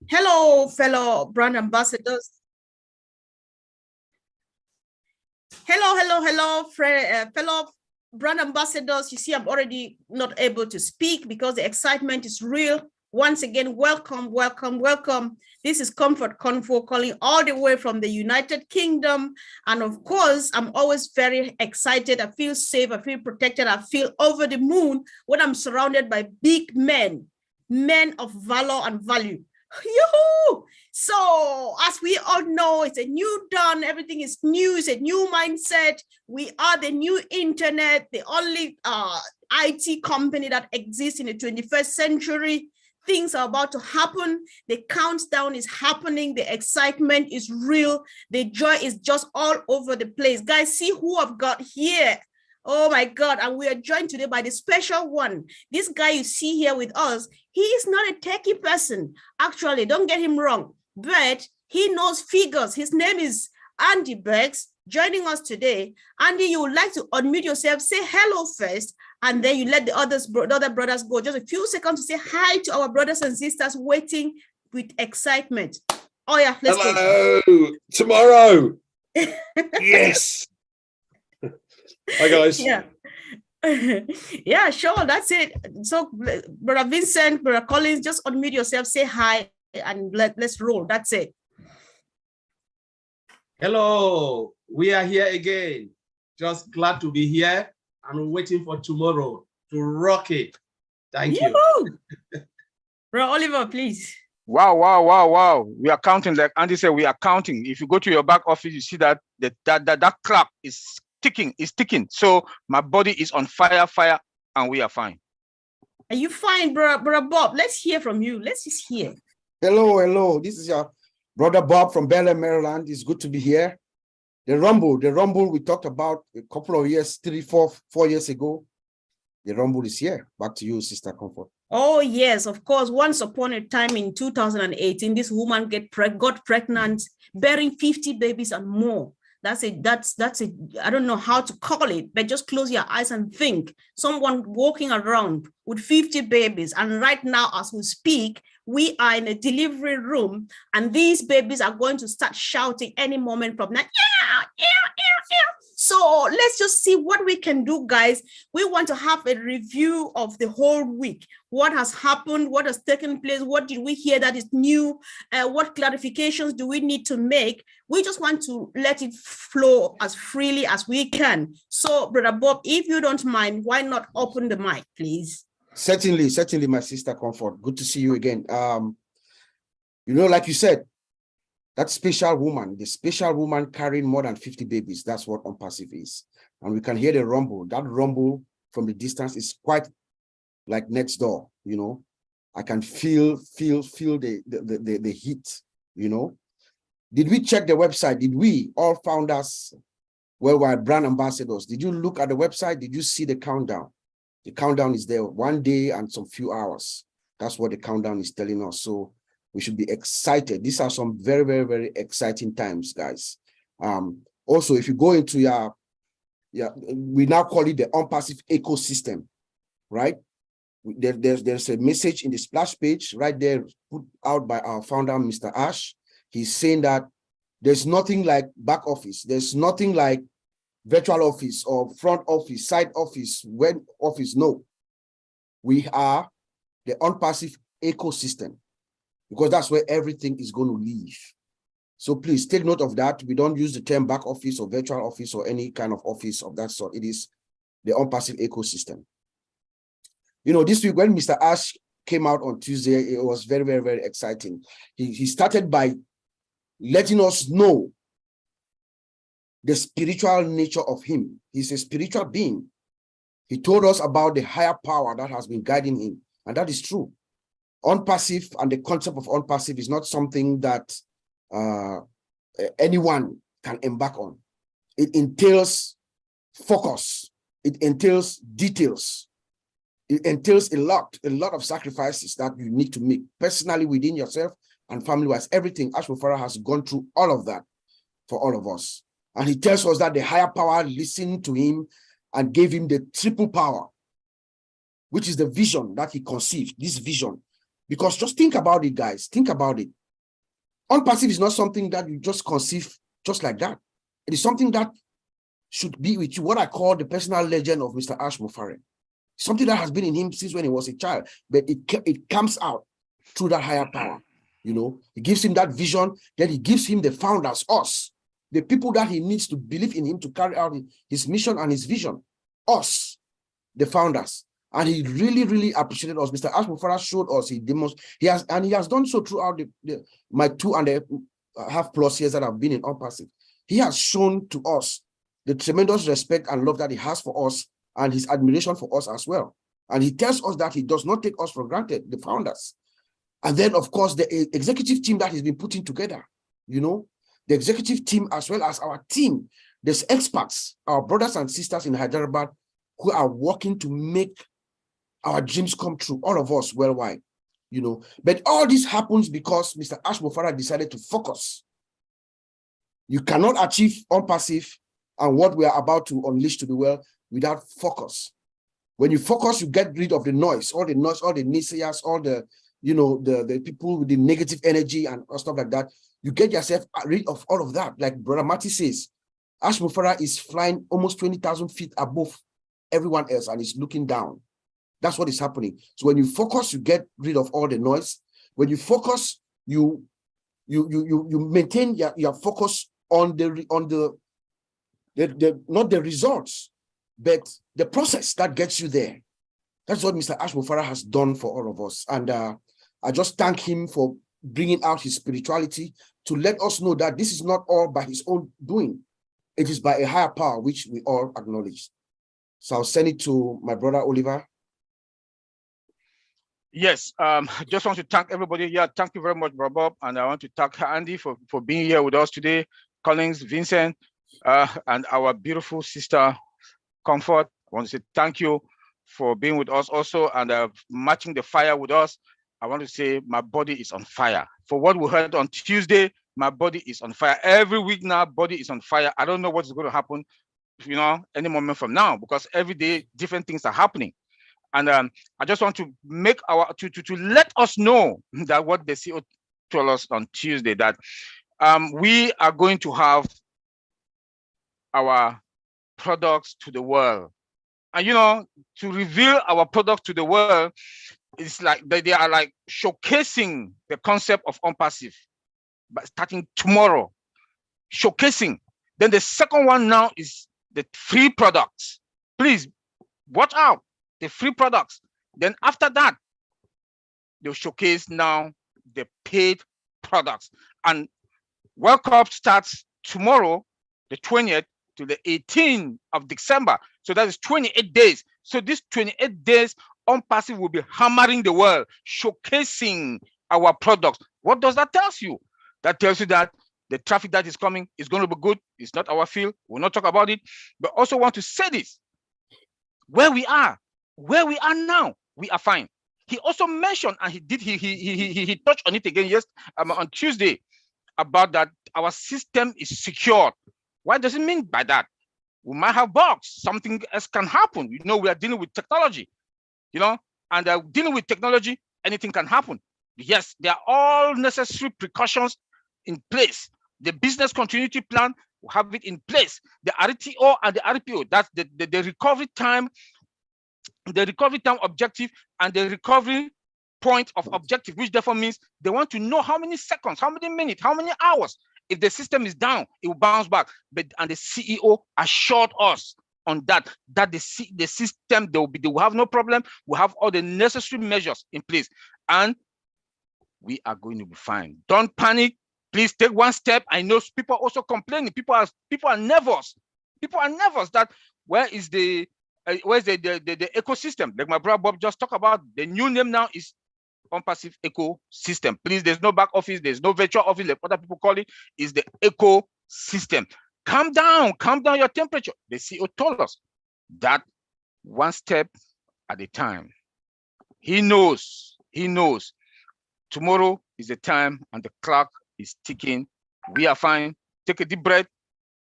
Hello, fellow brand ambassadors. Hello, fellow brand ambassadors. You see, I'm already not able to speak because the excitement is real. Once again, welcome. This is Comfort Convo calling all the way from the United Kingdom. And of course, I'm always very excited. I feel safe, I feel protected, I feel over the moon when I'm surrounded by big men of valor and value. Yoo-hoo! So, as we all know, it's a new dawn. Everything is new. It's a new mindset. We are the new internet, the only IT company that exists in the 21st century. Things are about to happen. The countdown is happening. The excitement is real. The joy is just all over the place. Guys, see who I've got here. Oh my God, and we are joined today by the special one. This guy you see here with us, he is not a techie person. Actually, don't get him wrong, but he knows figures. His name is Andy Berks, joining us today. Andy, you would like to unmute yourself, say hello first, and then you let the other brothers go. Just a few seconds to say hi to our brothers and sisters waiting with excitement. Oh yeah, let's go. Hello, tomorrow. Yes. Hi guys. Yeah. Yeah, sure, that's it. So Brother Vincent, Brother Collins, just unmute yourself, say hi, and let's roll. That's it. Hello, we are here again. Just glad to be here and waiting for tomorrow to rock it. Thank you. Bro Oliver, please. Wow. We are counting, like Andy said, we are counting. If you go to your back office, you see that clock is ticking. So my body is on fire, and we are fine. Are you fine, brother Bob? Let's hear from you. Let's just hear. Hello. This is your brother Bob from Bel Air, Maryland. It's good to be here. The rumble we talked about a couple of years, 4 years ago. The rumble is here. Back to you, Sister Comfort. Oh, yes, of course. Once upon a time in 2018, this woman got pregnant, bearing 50 babies and more. That's it. I don't know how to call it, but just close your eyes and think. Someone walking around with 50 babies. And right now, as we speak, we are in a delivery room, and these babies are going to start shouting any moment from now. So let's just see what we can do, guys. We want to have a review of the whole week. What has happened? What has taken place? What did we hear that is new? What clarifications do we need to make? We just want to let it flow as freely as we can. So, Brother Bob, if you don't mind, why not open the mic, please? Certainly, my Sister Comfort. Good to see you again. Like you said, that special woman, the special woman carrying more than 50 babies, that's what ONPASSIVE is. And we can hear the rumble. That rumble from the distance is quite like next door, I can feel the heat, Did we check the website? Did we, all founders, worldwide brand ambassadors, did you look at the website? Did you see the countdown? The countdown is there, 1 day and some few hours. That's what the countdown is telling us. So we should be excited. These are some very exciting times, guys. Also, if you go into we now call it the ONPASSIVE ecosystem, right? There's a message in the splash page right there put out by our founder, Mr. Ash. He's saying that there's nothing like back office. There's nothing like virtual office or front office, side office, web office. No, we are the ONPASSIVE ecosystem, because that's where everything is going to live. So please take note of that. We don't use the term back office or virtual office or any kind of office of that sort. It is the ONPASSIVE ecosystem. This week when Mr. Ash came out on Tuesday, it was very exciting. He started by letting us know the spiritual nature of him. He's a spiritual being. He told us about the higher power that has been guiding him, and that is true. ONPASSIVE and the concept of ONPASSIVE is not something that anyone can embark on. It entails focus. It entails details. It entails a lot of sacrifices that you need to make personally within yourself and family-wise. Everything. Ashwafara has gone through all of that for all of us. And he tells us that the higher power listened to him and gave him the triple power, which is the vision that he conceived, this vision. Because just think about it, guys. Think about it. ONPASSIVE is not something that you just conceive just like that. It is something that should be with you, what I call the personal legend of Mr. Ash Mufare. Something that has been in him since when he was a child, but it comes out through that higher power. You know, he gives him that vision, then he gives him the founders, us, the people that he needs to believe in him to carry out his mission and his vision, us, the founders. And he really, really appreciated us. Mr. Ash Mufara showed us, he has done so throughout my 2.5+ years that I've been in ONPASSIVE. He has shown to us the tremendous respect and love that he has for us and his admiration for us as well. And he tells us that he does not take us for granted, the founders. And then, of course, the executive team that he's been putting together, you know, the executive team as well as our team, there's experts, our brothers and sisters in Hyderabad who are working to make our dreams come true, all of us worldwide, you know. But all this happens because Mr. Ash Mufara decided to focus. You cannot achieve ONPASSIVE and what we are about to unleash to the world without focus. When you focus, you get rid of the noise, all the naysayers, all the, you know, the people with the negative energy and stuff like that. You get yourself rid of all of that. Like Brother Mati says, Ash Mufara is flying almost 20,000 feet above everyone else and is looking down. That's what is happening. So when you focus, you get rid of all the noise. When you focus, you maintain your focus on not the results, but the process that gets you there. That's what Mr. Ash Mufara has done for all of us. And I just thank him for bringing out his spirituality to let us know that this is not all by his own doing. It is by a higher power, which we all acknowledge. So I'll send it to my brother, Oliver. Yes, I just want to thank everybody. Yeah, thank you very much, Bro Bob. And I want to thank Andy for being here with us today, Collins, Vincent, and our beautiful sister, Comfort. I want to say thank you for being with us also and matching the fire with us. I want to say my body is on fire. For what we heard on Tuesday, my body is on fire. Every week now, body is on fire. I don't know what is going to happen, you know, any moment from now, because every day different things are happening. And I just want to make to let us know that what the CEO told us on Tuesday, that we are going to have our products to the world. And, you know, to reveal our product to the world, it's like they are like showcasing the concept of ONPASSIVE, but starting tomorrow, showcasing. Then the second one now is the free products. Please watch out, the free products. Then after that, they'll showcase now the paid products. And World Cup starts tomorrow, the 20th to the 18th of December. So that is 28 days. So these 28 days, ONPASSIVE will be hammering the world, showcasing our products. What does that tell you? That tells you that the traffic that is coming is going to be good. It's not our field. We'll not talk about it. But also want to say this. Where we are now, we are fine. He also mentioned, and he touched on it again on Tuesday, about that our system is secured. What does it mean by that? We might have bugs. Something else can happen. You know, we are dealing with technology, you know, and dealing with technology, anything can happen. Yes, there are all necessary precautions in place. The business continuity plan, we have it in place. The RTO and the RPO, that's the recovery time, objective, and the recovery point of objective, which therefore means they want to know how many seconds, how many minutes, how many hours. If the system is down, it will bounce back. And the CEO assured us on that the system, they will have no problem. We have all the necessary measures in place, and we are going to be fine. Don't panic. Please take one step. I know people are also complaining. People are nervous. People are nervous that where's the ecosystem? Like my brother Bob just talked about, the new name now is ONPASSIVE ecosystem. Please, there's no back office, there's no virtual office, like other people call it, is the ecosystem. Calm down your temperature. The CEO told us that one step at a time. He knows. Tomorrow is the time and the clock is ticking. We are fine. Take a deep breath.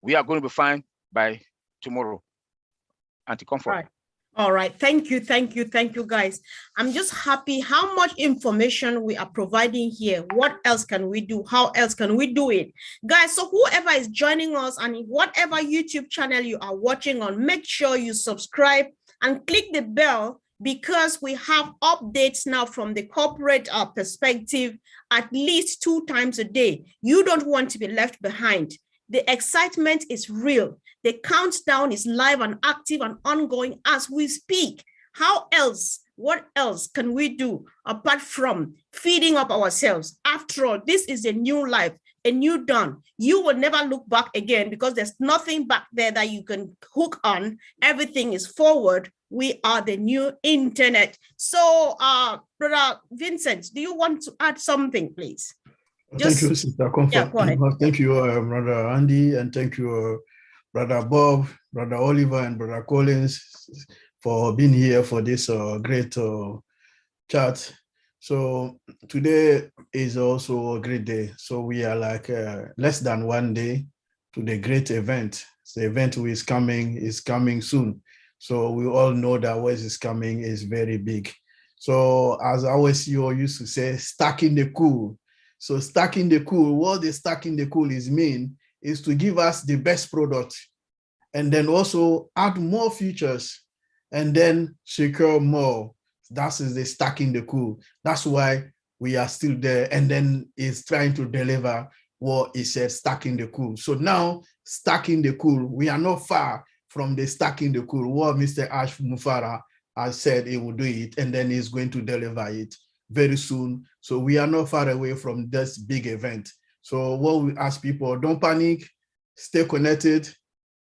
We are going to be fine by tomorrow. Anti-comfort. All right. Thank you. Thank you. Thank you, guys. I'm just happy how much information we are providing here. What else can we do? How else can we do it? Guys, so whoever is joining us and whatever YouTube channel you are watching on, make sure you subscribe and click the bell, because we have updates now from the corporate perspective at least 2 times a day. You don't want to be left behind. The excitement is real. The countdown is live and active and ongoing as we speak. How else, what else can we do apart from feeding up ourselves? After all, this is a new life, a new dawn. You will never look back again because there's nothing back there that you can hook on. Everything is forward. We are the new internet. So, Brother Vincent, do you want to add something, please? Thank you, Sister Comfort. Yeah, go ahead. Thank you, Brother Andy, and thank you, Brother Bob, Brother Oliver, and Brother Collins for being here for this great chat. So today is also a great day. So we are like less than 1 day to the great event. The event who is coming soon. So we all know that what is coming is very big. So as our CEO used to say, stacking the cool. So stacking the cool, what the stacking the cool is to give us the best product and then also add more features and then secure more. That is the stacking the cool. That's why we are still there, and then it's trying to deliver what it said, stacking the cool. So now stacking the cool, we are not far from the stacking the cool. What Mr. Ash Mufara has said he will do it, and then he's going to deliver it very soon. So we are not far away from this big event. So what we ask people, don't panic, stay connected,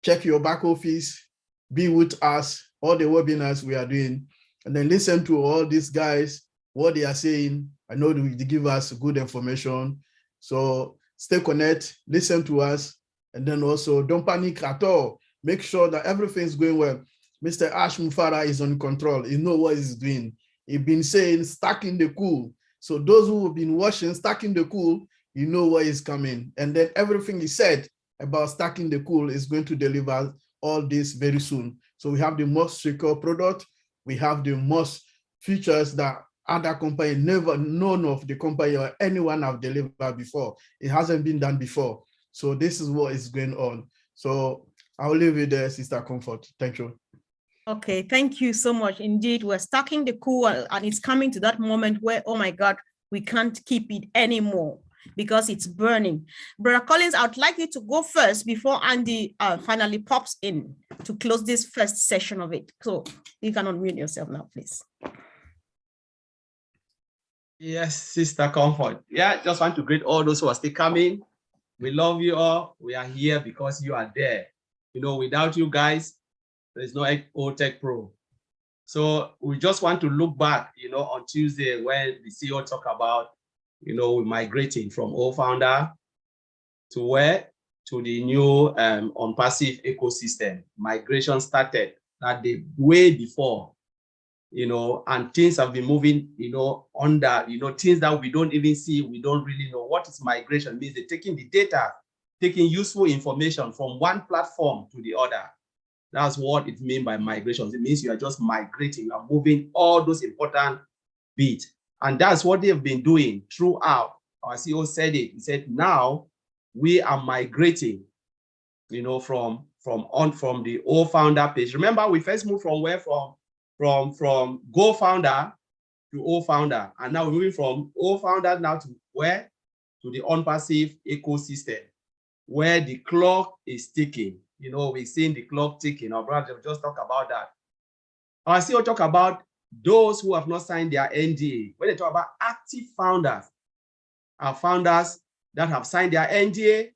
check your back office, be with us, all the webinars we are doing, and then listen to all these guys, what they are saying. I know they give us good information. So stay connected, listen to us, and then also don't panic at all. Make sure that everything's going well. Mr. Ash Mufara is on control. He knows what he's doing. He's been saying stacking the cool. So those who have been watching stacking the cool, you know what is coming. And then everything he said about stacking the cool is going to deliver all this very soon. So we have the most secure product. We have the most features that other company, never, none of the company or anyone have delivered before. It hasn't been done before. So this is what is going on. So I'll leave it there, Sister Comfort. Thank you. Okay, thank you so much. Indeed, we're stacking the cool, and it's coming to that moment where, oh my God, we can't keep it anymore because it's burning. Brother Collins, I would like you to go first before Andy finally pops in to close this first session of it. So you can unmute yourself now, please. Yes, Sister Comfort. Yeah, just want to greet all those who are still coming. We love you all. We are here because you are there. You know, without you guys, there is no OTech Pro. So we just want to look back, you know, on Tuesday when the CEO talked about, you know, migrating from old founder to where? To the new ONPASSIVE ecosystem. Migration started that day way before, you know, and things have been moving, you know, under, you know, things that we don't even see, we don't really know. What is migration? It means they're taking the data, taking useful information from one platform to the other. That's what it means by migration. It means you are just migrating, you are moving all those important bits. And that's what they've been doing throughout. Our CEO said it. He said, now we are migrating, you know, from the old founder page. Remember, we first moved from where? From Go Founder to old founder. And now we're moving from old founder now to where? To the ONPASSIVE ecosystem, where the clock is ticking. You know, we've seen the clock ticking. Our brother just talked about that. Our CEO talk about those who have not signed their NDA. When they talk about active founders, are founders that have signed their NDA.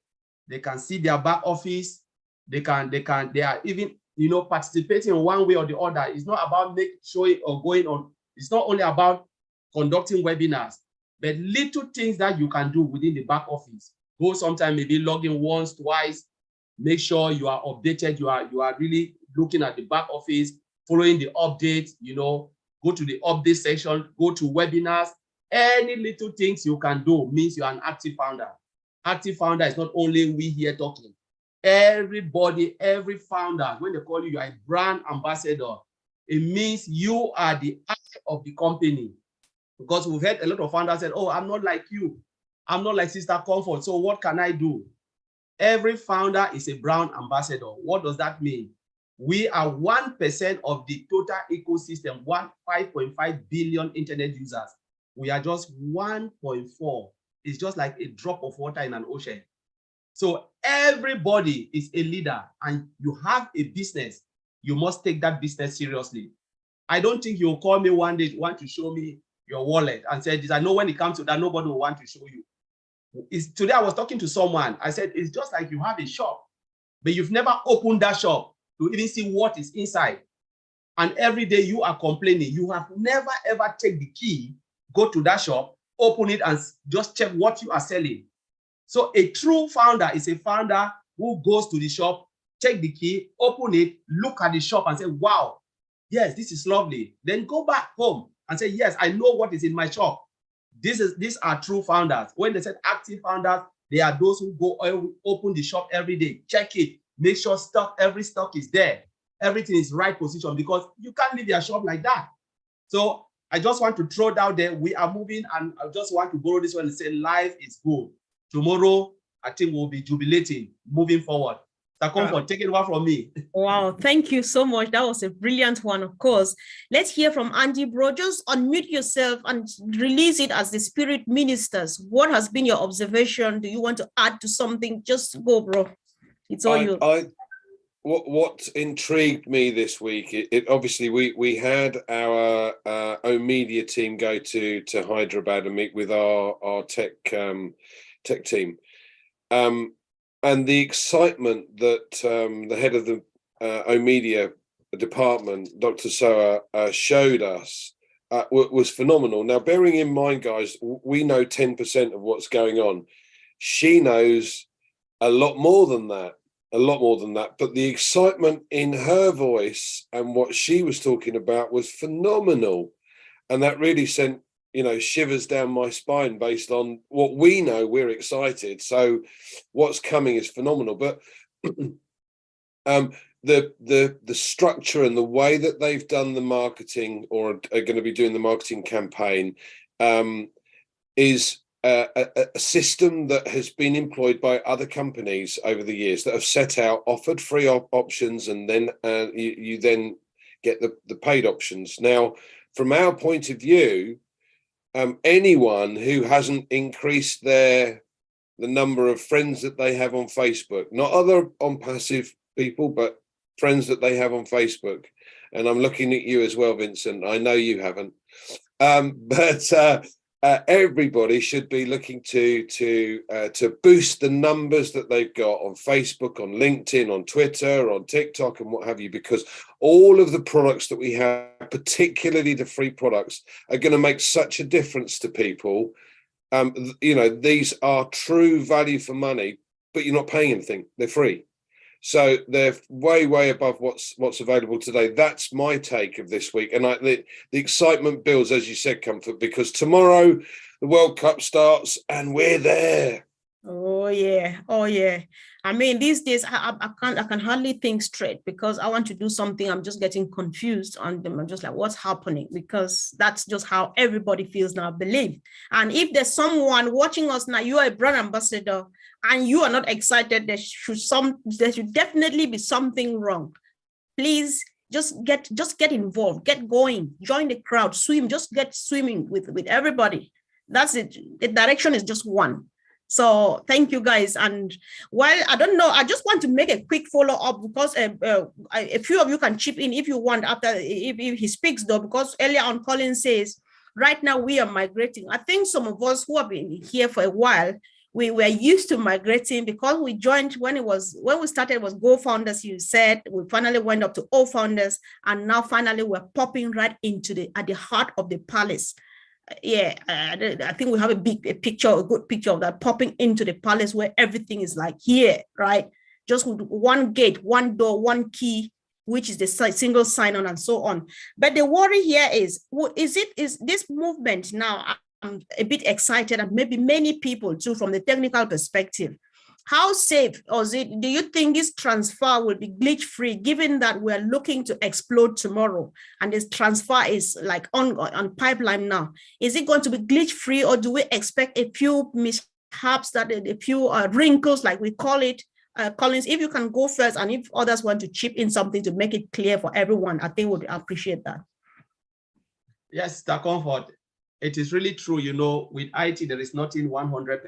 They can see their back office. They are even, you know, participating in one way or the other. It's not about showing or going on. It's not only about conducting webinars, but little things that you can do within the back office. Go sometime, maybe log in once, twice. Make sure you are updated. You are really looking at the back office, following the updates, you know, go to the update section, go to webinars. Any little things you can do means you are an active founder. Active founder is not only we here talking. Everybody, every founder, when they call you, you are a brand ambassador. It means you are the eye of the company. Because we've heard a lot of founders say, oh, I'm not like you. I'm not like Sister Comfort. So what can I do? Every founder is a brand ambassador. What does that mean? We are 1% of the total ecosystem, 5.5 billion internet users. We are just 1.4. It's just like a drop of water in an ocean. So everybody is a leader, and you have a business. You must take that business seriously. I don't think you'll call me one day, you want to show me your wallet and say this. I know when it comes to that, nobody will want to show you. Today I was talking to someone. I said, it's just like you have a shop, but you've never opened that shop to even see what is inside. And every day you are complaining. You have never ever take the key, go to that shop, open it, and just check what you are selling. So a true founder is a founder who goes to the shop, take the key, open it, look at the shop and say, wow, yes, this is lovely. Then go back home and say, yes, I know what is in my shop. These are true founders. When they said active founders, they are those who go open the shop every day, check it, make sure every stock is there. Everything is right position, because you can't leave your shop like that. So I just want to throw it out there. We are moving, and I just want to borrow this one and say life is good. Tomorrow, I think we'll be jubilating, moving forward. Mr. Comfort, take it over from me. Wow, thank you so much. That was a brilliant one, of course. Let's hear from Andy, bro. Just unmute yourself and release it as the spirit ministers. What has been your observation? Do you want to add to something? Just go, bro. It's all you. What intrigued me this week, it obviously we had our own media team go to Hyderabad and meet with our tech team. And the excitement that the head of the O-Media department, Dr. Soa, showed us was phenomenal. Now, bearing in mind, guys, we know 10% of what's going on. She knows a lot more than that, But the excitement in her voice and what she was talking about was phenomenal. And that really sent, shivers down my spine based on what we know. We're excited. So what's coming is phenomenal. But the structure and the way that they've done the marketing, or are going to be doing the marketing campaign, is a system that has been employed by other companies over the years that have set out, offered free options, and then you then get the paid options. Now, from our point of view, anyone who hasn't increased the number of friends that they have on Facebook, not other ONPASSIVE people, but friends that they have on Facebook. And I'm looking at you as well, Vincent. I know you haven't. Everybody should be looking to boost the numbers that they've got on Facebook, on LinkedIn, on Twitter, on TikTok, and what have you, because all of the products that we have, particularly the free products, are going to make such a difference to people. These are true value for money, but you're not paying anything. They're free. So they're way above what's available today. That's my take of this week. And the excitement builds, as you said, Comfort, because tomorrow the World Cup starts and we're there. Oh yeah. I mean, these days I can hardly think straight, because I want to do something. I'm just getting confused on them. I'm just like, what's happening? Because that's just how everybody feels now, I believe. And if there's someone watching us now, you are a brand ambassador and you are not excited, there should definitely be something wrong. Please just get involved, get going, join the crowd, swim, just get swimming with everybody. That's it. The direction is just one. So thank you, guys. And while I don't know, I just want to make a quick follow-up, because a few of you can chip in if you want after if he speaks, though, because earlier on Colin says, right now we are migrating. I think some of us who have been here for a while, we were used to migrating, because we joined when we started was Go Founders, you said. We finally went up to O Founders, and now finally we're popping right into at the heart of the palace. Yeah, I think we have a good picture of that, popping into the palace where everything is like here, right? Just with one gate, one door, one key, which is the single sign-on and so on. But the worry here is this movement now? I'm a bit excited, and maybe many people too, from the technical perspective. How safe, or do you think this transfer will be glitch free, given that we're looking to explode tomorrow and this transfer is like on pipeline now? Is it going to be glitch free, or do we expect a few mishaps, that a few wrinkles, like we call it? Collins, if you can go first, and if others want to chip in something to make it clear for everyone, I think we'd appreciate that. Yes, Mr. Comfort, it is really true. You know, with IT, there is nothing 100%.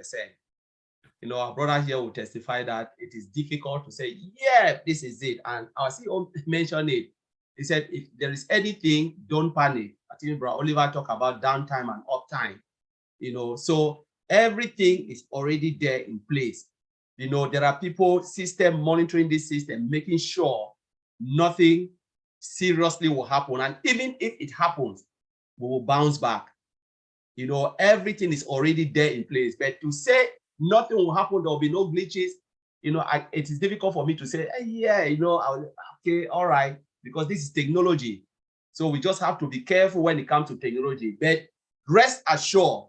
You know, our brother here will testify that it is difficult to say, yeah, this is it. And our CEO mentioned it. He said, if there is anything, don't panic. I think Brother Oliver talked about downtime and uptime. You know, so everything is already there in place. You know, there are people, system monitoring this system, making sure nothing seriously will happen. And even if it happens, we will bounce back. You know, everything is already there in place. But to say nothing will happen, there will be no glitches, you know, it is difficult for me to say, hey, yeah, you know, okay, all right, because this is technology. So we just have to be careful when it comes to technology. But rest assured,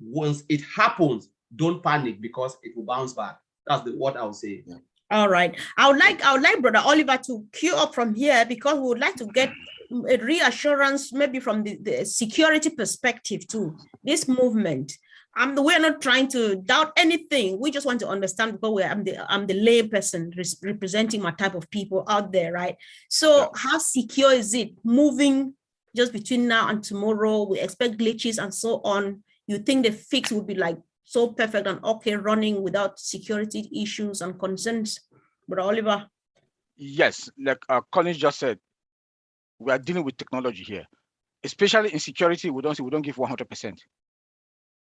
once it happens, don't panic, because it will bounce back. That's what I would say. Yeah. All right. I would like Brother Oliver to queue up from here, because we would like to get a reassurance, maybe from the security perspective too. This movement, we're not trying to doubt anything. We just want to understand, because I'm the lay person representing my type of people out there, right? So yeah. How secure is it moving just between now and tomorrow? We expect glitches and so on. You think the fix would be like so perfect and okay, running without security issues and concerns? Brother Oliver? Yes, like Collins just said, we are dealing with technology here, especially in security. We don't give 100%.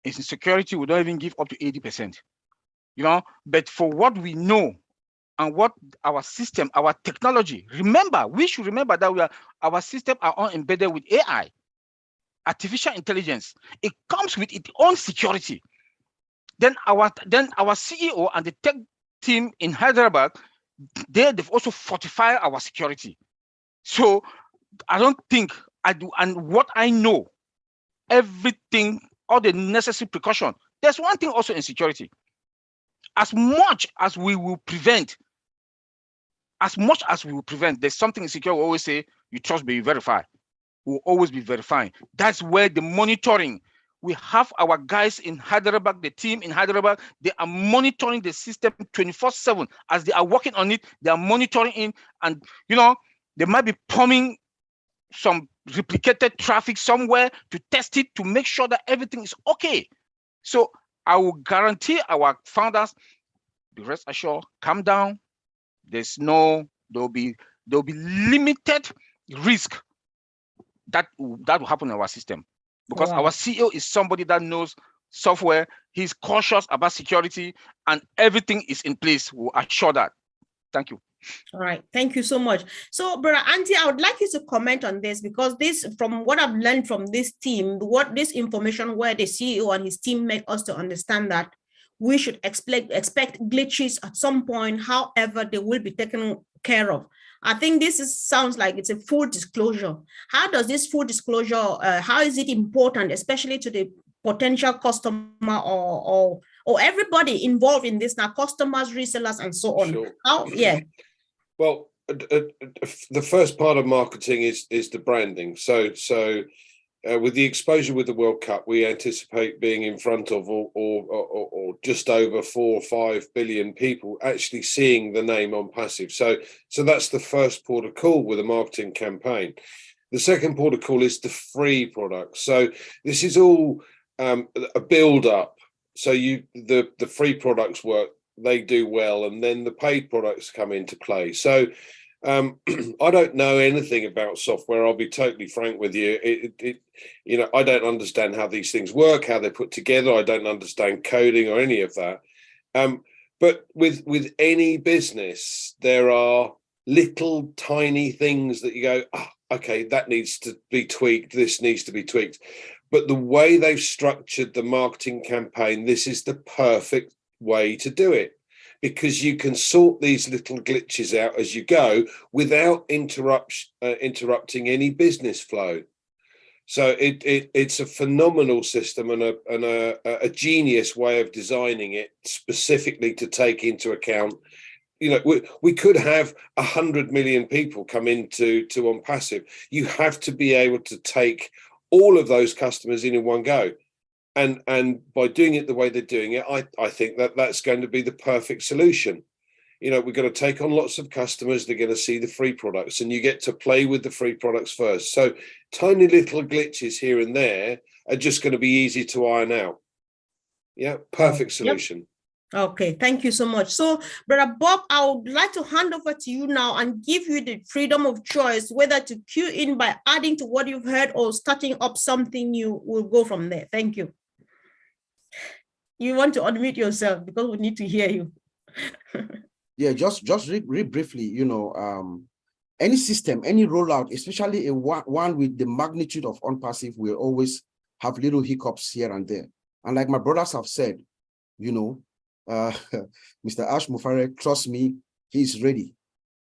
In security, we don't even give up to 80%. You know, but for what we know and what our system, our technology, remember, we should remember that our system are all embedded with AI, artificial intelligence. It comes with its own security. Then our CEO and the tech team in Hyderabad, they've also fortified our security. So I don't think and what I know, everything, all the necessary precaution. There's one thing also in security. As much as we will prevent, there's something in security. We always say, you trust, but you verify. We'll always be verifying. That's where the monitoring. We have our guys in Hyderabad, the team in Hyderabad, they are monitoring the system 24/7. As they are working on it, they are monitoring it, and you know, they might be pumping some replicated traffic somewhere to test it, to make sure that everything is okay. So I will guarantee our founders, be rest assured, calm down. There'll be limited risk that will happen in our system, because our CEO is somebody that knows software. He's cautious about security, and everything is in place. We'll assure that. Thank you. All right, thank you so much. So, Brother Andy, I would like you to comment on this, because this, from what I've learned from this team, what this information where the CEO and his team make us to understand that we should expect glitches at some point. However, they will be taken care of. I think this sounds like it's a full disclosure. How does this full disclosure, how is it important, especially to the potential customer or everybody involved in this now, customers, resellers, and so on? Sure. How, yeah. Well, the first part of marketing is the branding. So with the exposure with the World Cup, we anticipate being in front of or just over 4 or 5 billion people actually seeing the name ONPASSIVE. So that's the first port of call with a marketing campaign. The second port of call is the free product. So this is all a build up. So the free products work, they do well, and then the paid products come into play. So I don't know anything about software. I'll be totally frank with you. You know, I don't understand how these things work, how they're put together. I don't understand coding or any of that. But with any business, there are little tiny things that you go, oh, okay, that needs to be tweaked. This needs to be tweaked. But the way they've structured the marketing campaign, this is the perfect way to do it, because you can sort these little glitches out as you go without interrupting any business flow. So it's a phenomenal system and a genius way of designing it specifically to take into account. You know, we could have 100 million people come into ONPASSIVE. You have to be able to take all of those customers in one go. And by doing it the way they're doing it, I think that's going to be the perfect solution. You know, we're going to take on lots of customers. They're going to see the free products, and you get to play with the free products first. So tiny little glitches here and there are just going to be easy to iron out. Yeah, perfect solution. Yep. Okay, thank you so much. So, Brother Bob, I would like to hand over to you now and give you the freedom of choice, whether to cue in by adding to what you've heard or starting up something new. We'll go from there. Thank you. You want to unmute yourself because we need to hear you. Yeah, just real briefly, you know, any system, any rollout, especially one with the magnitude of ONPASSIVE, will always have little hiccups here and there. And like my brothers have said, you know, Mr. Ash Mufare, trust me, he's ready.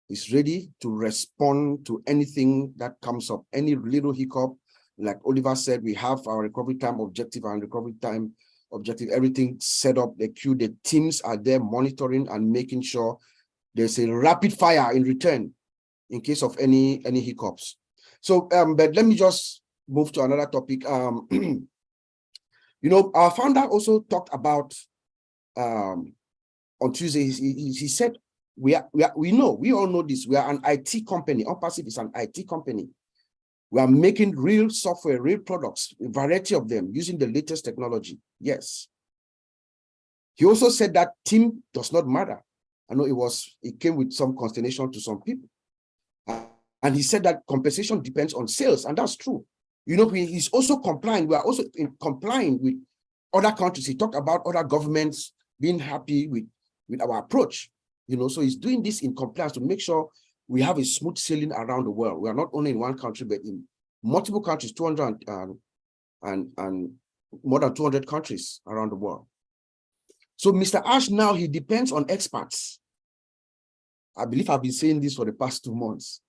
He's ready to respond to anything that comes up, any little hiccup. Like Oliver said, we have our recovery time objective and recovery time objective, everything set up, the queue, the teams are there monitoring and making sure there's a rapid fire in return in case of any hiccups. So, but let me just move to another topic. You know, our founder also talked about on Tuesday. He said we all know this. We are an IT company. ONPASSIVE is an IT company. We are making real software, real products, a variety of them using the latest technology. Yes. He also said that team does not matter. I know it came with some consternation to some people. And he said that compensation depends on sales, and that's true. You know, he's also complying. We are also complying with other countries. He talked about other governments being happy with our approach. You know, so he's doing this in compliance to make sure we have a smooth sailing around the world. We are not only in one country, but in multiple countries, 200 and more than 200 countries around the world. So Mr. Ash now, he depends on experts. I believe I've been saying this for the past 2 months.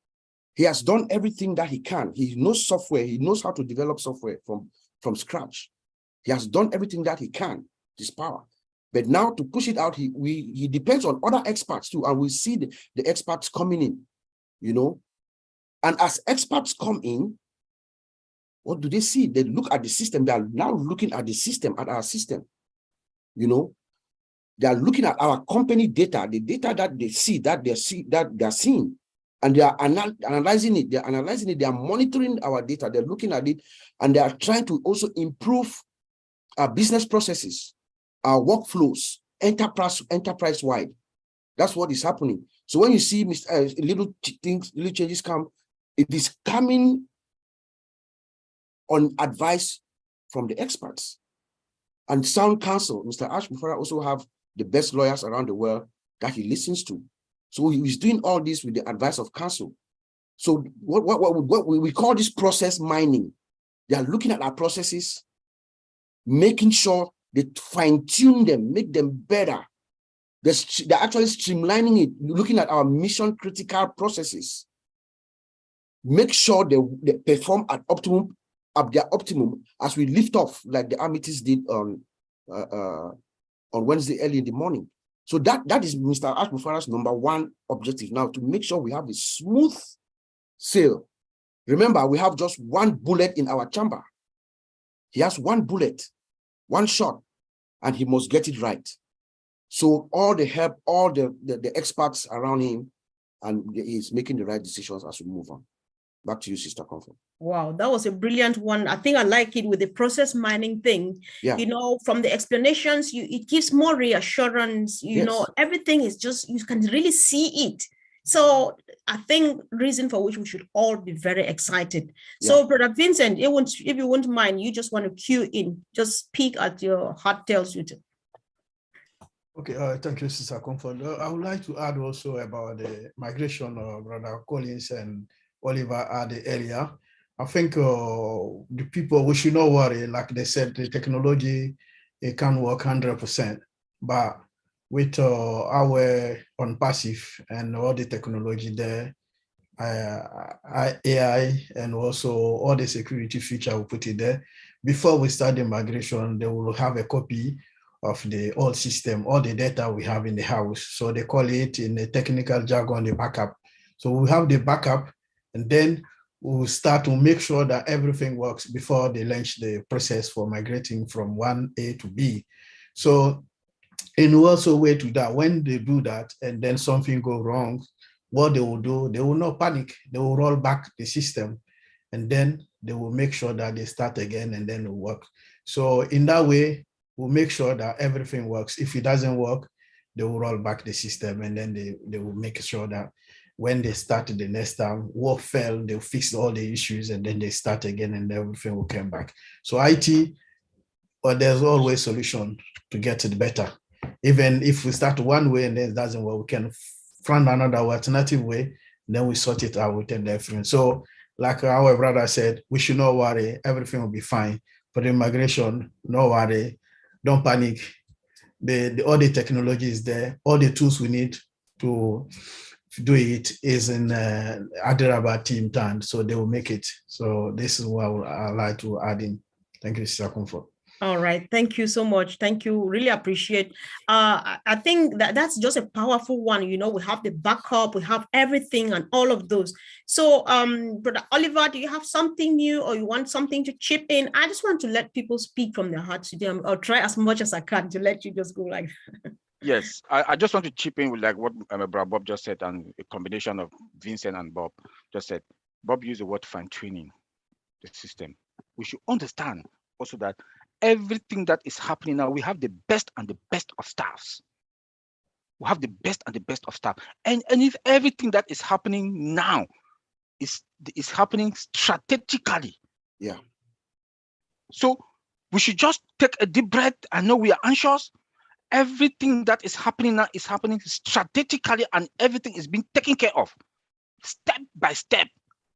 He has done everything that he can. He knows software. He knows how to develop software from scratch. He has done everything that he can, his power. But now to push it out, he depends on other experts too. And we see the experts coming in, you know. And as experts come in, what do they see? They look at the system. They are now looking at the system, at our system, you know. They are looking at our company data, the data that they see, that they're seeing, and they are analyzing it. They're analyzing it. They are monitoring our data. They're looking at it, and they are trying to also improve our business processes, our workflows, enterprise-wide. That's what is happening. So when you see little changes come, it is coming on advice from the experts. And sound counsel, Mr. Ash Mufara also have the best lawyers around the world that he listens to. So he's doing all this with the advice of counsel. So what we call this process mining. They are looking at our processes, making sure they fine-tune them, make them better. They're actually streamlining it, looking at our mission-critical processes. Make sure they perform at their optimum as we lift off, like the Amities did on Wednesday early in the morning. So that is Mr. Ash Mufara's #1 objective now, to make sure we have a smooth sail. Remember, we have just one bullet in our chamber. He has one bullet, one shot, and he must get it right. So all the help, all the experts around him, and he's making the right decisions as we move on. Back to you, Sister Comfort. Wow, that was a brilliant one. I think I like it with the process mining thing. Yeah. You know, from the explanations, it gives more reassurance. You know, everything is just, you can really see it. So I think reason for which we should all be very excited. Yeah. So Brother Vincent, if you wouldn't mind, you just want to cue in, just speak at your heart tells you to. Okay, thank you, Sister Comfort. I would like to add also about the migration of Brother Collins and Oliver at the area. I think the people, we should not worry. Like they said, the technology, it can work 100%. But with our ONPASSIVE and all the technology there, AI, and also all the security feature we put it there. Before we start the migration, they will have a copy of the old system, all the data we have in the house. So they call it in the technical jargon, the backup. So we have the backup, and then we'll start to make sure that everything works before they launch the process for migrating from 1A to B. So in also way to that, when they do that and then something go wrong, what they will do, they will not panic. They will roll back the system, and then they will make sure that they start again and then it will work. So in that way, we'll make sure that everything works. If it doesn't work, they will roll back the system, and then they will make sure that when they start the next time, what failed, they'll fix all the issues, and then they start again and everything will come back. So IT, but there's always solution to get it better. Even if we start one way and then it doesn't work, we can find another alternative way, then we sort it out within everything. So like our brother said, we should not worry, everything will be fine. For the migration, no worry, don't panic. All the technology is there, all the tools we need to do it is in Hyderabad team time, so they will make it. So this is what I like to add in. Thank you, Mr. Comfort. All right, thank you so much. Thank you, really appreciate. I think that's just a powerful one. You know, we have the backup, we have everything and all of those. So Brother Oliver, do you have something new or you want something to chip in? I just want to let people speak from their hearts today. I'll try as much as I can to let you just go like that. Yes, I just want to chip in with like what Brother Bob just said, and a combination of Vincent and Bob just said. Bob used the word fine-tuning the system. We should understand also that everything that is happening now, we have the best and the best of staffs. We have the best and the best of staff. And if everything that is happening now is happening strategically. Yeah. So we should just take a deep breath. I know we are anxious. Everything that is happening now is happening strategically, and everything is being taken care of step by step,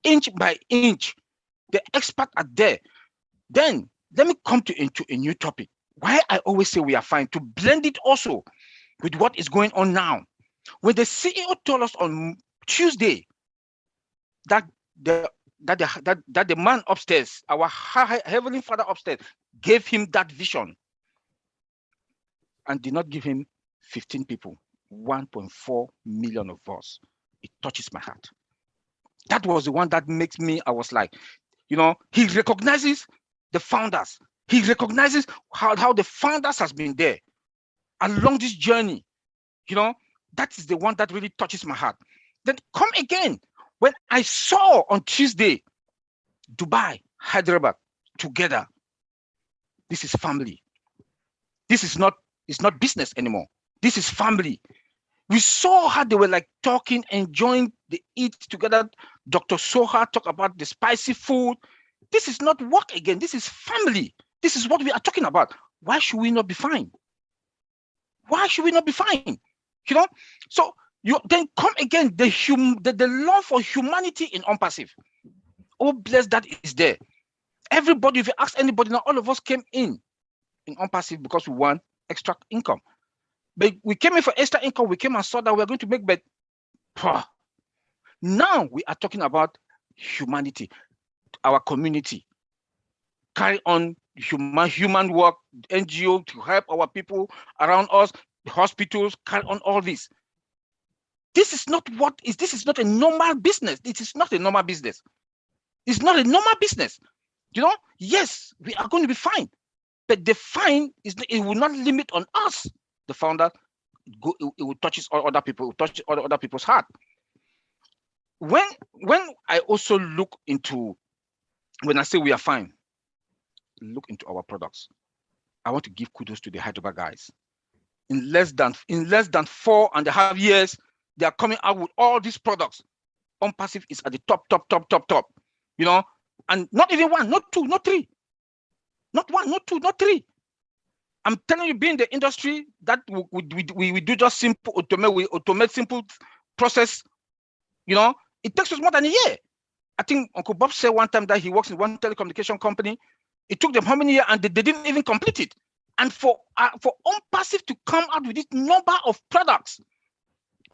inch by inch. The experts are there. Then let me come into a new topic. Why I always say we are fine, to blend it also with what is going on now. When the CEO told us on Tuesday that the man upstairs, our Heavenly Father upstairs, gave him that vision and did not give him 15 people, 1.4 million of us. It touches my heart. That was the one that makes me, I was like, you know, he recognizes the founders. He recognizes how the founders has been there along this journey. You know, that is the one that really touches my heart. Then come again, when I saw on Tuesday, Dubai, Hyderabad together, this is family. This is not, it's not business anymore. This is family. We saw how they were like talking, enjoying the eat together. Dr. Soha talked about the spicy food. This is not work again. This is family. This is what we are talking about. Why should we not be fine? Why should we not be fine? You know, so you then come again, the love for humanity in ONPASSIVE. Oh, bless that is there. Everybody, if you ask anybody, now all of us came in ONPASSIVE because we want extra income. But we came in for extra income. We came and saw that we are going to make bed. Now we are talking about humanity, our community. Carry on human work, NGO to help our people around us, the hospitals, carry on all this. This is not a normal business. It is not a normal business. It's not a normal business. You know, yes, we are going to be fine. But the fine it will not limit on us, the founder. It will touch all other people, it will touch all other people's heart. When I also look into, when I say we are fine, look into our products. I want to give kudos to the Hyderabad guys. In less than 4.5 years, they are coming out with all these products. ONPASSIVE is at the top. You know, and not even one, not two, not three. Not one, not two, not three. I'm telling you, being the industry that we do just simple automate simple process. You know, it takes us more than a year. I think Uncle Bob said one time that he works in one telecommunication company. It took them how many years, and they didn't even complete it. And for ONPASSIVE to come out with this number of products,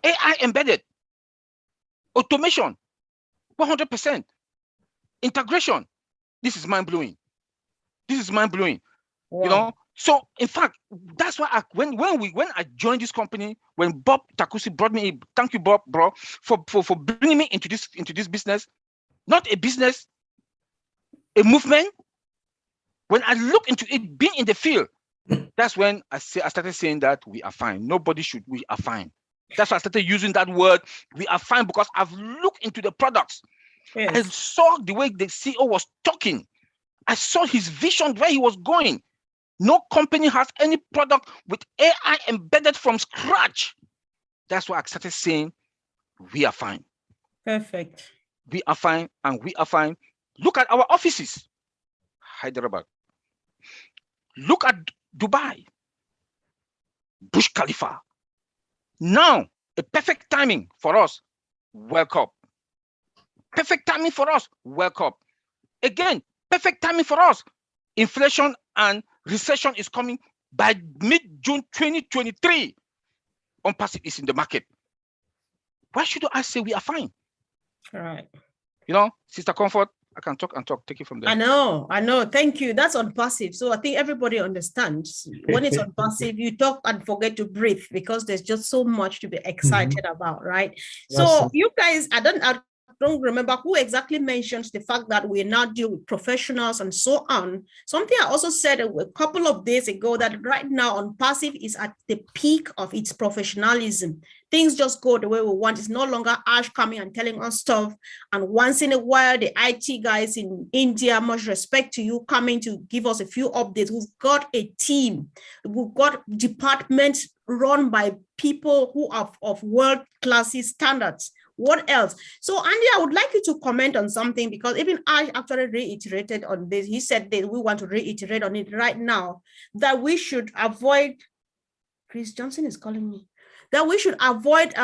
AI embedded, automation, 100%. Integration. This is mind blowing. This is mind blowing. Wow. You know. So in fact, that's why when I joined this company, when Bob Takusi brought me in, thank you, Bob, bro, for bringing me into this business, not a business, a movement. When I look into it being in the field, that's when I started saying that we are fine. We are fine. That's why I started using that word, we are fine, because I've looked into the products. Yes. I saw the way the CEO was talking. I saw his vision, where he was going. No company has any product with AI embedded from scratch. That's why I started saying, we are fine. Perfect. We are fine, and we are fine. Look at our offices. Hyderabad. Look at Dubai. Burj Khalifa. Now, a perfect timing for us. Welcome. Perfect timing for us. Welcome. Again, perfect timing for us. Inflation and recession is coming by mid-June 2023. ONPASSIVE is in the market. Why should I say we are fine? All right. You know, Sister Comfort, I can talk and talk. Take it from there. I know. Thank you. That's ONPASSIVE. So I think everybody understands when it's ONPASSIVE, you talk and forget to breathe because there's just so much to be excited about, right? So you guys, I don't remember who exactly mentions the fact that we now deal with professionals and so on. Something I also said a couple of days ago that right now ONPASSIVE is at the peak of its professionalism. Things just go the way we want. It's no longer Ash coming and telling us stuff. And once in a while, the IT guys in India, much respect to you, coming to give us a few updates. We've got a team. We've got departments run by people who are of world-class standards. What else? So, Andy, I would like you to comment on something because even I actually reiterated on this. He said that we want to reiterate on it right now, that we should avoid, Chris Johnson is calling me, that we should avoid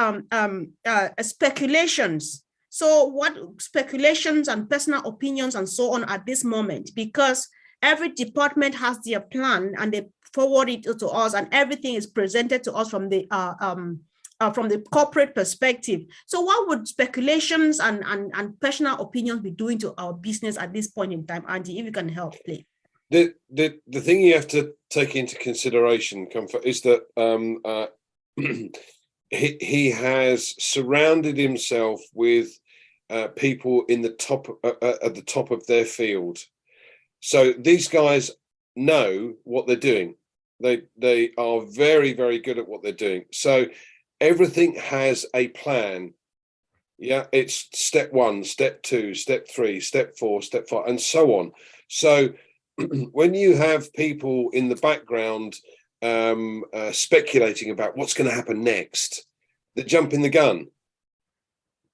speculations. So what speculations and personal opinions and so on at this moment, because every department has their plan and they forward it to us and everything is presented to us from the corporate perspective. So what would speculations and personal opinions be doing to our business at this point in time? Andy, if you can help, please. The thing you have to take into consideration, Comfort, is that he has surrounded himself with people in the top at the top of their field. So these guys know what they're doing. They are very, very good at what they're doing. So everything has a plan. Yeah, it's step 1, step 2, step 3, step 4, step 5, and so on. So when you have people in the background speculating about what's going to happen next, they're jumping the gun.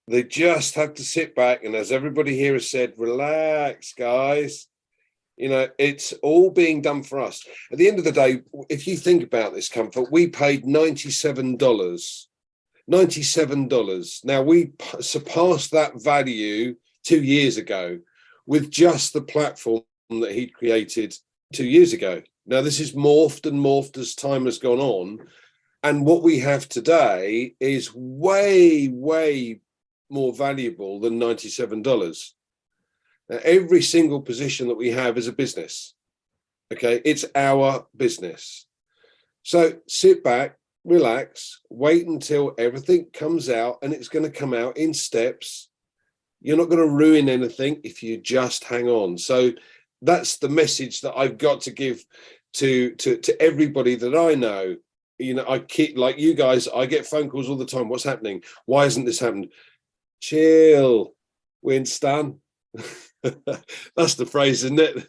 They just have to sit back and, as everybody here has said, relax, guys. You know, it's all being done for us. At the end of the day, if you think about this, Comfort, we paid $97. $97. Now, we surpassed that value 2 years ago with just the platform that he'd created 2 years ago. Now, this is morphed and morphed as time has gone on. And what we have today is way, way more valuable than $97. Now, every single position that we have is a business. Okay, it's our business. So sit back, relax, wait until everything comes out, and it's going to come out in steps. You're not going to ruin anything if you just hang on. So that's the message that I've got to give to everybody that I know. You know, I keep, like you guys, I get phone calls all the time. What's happening? Why hasn't this happened? Chill, Winston. That's the phrase, isn't it?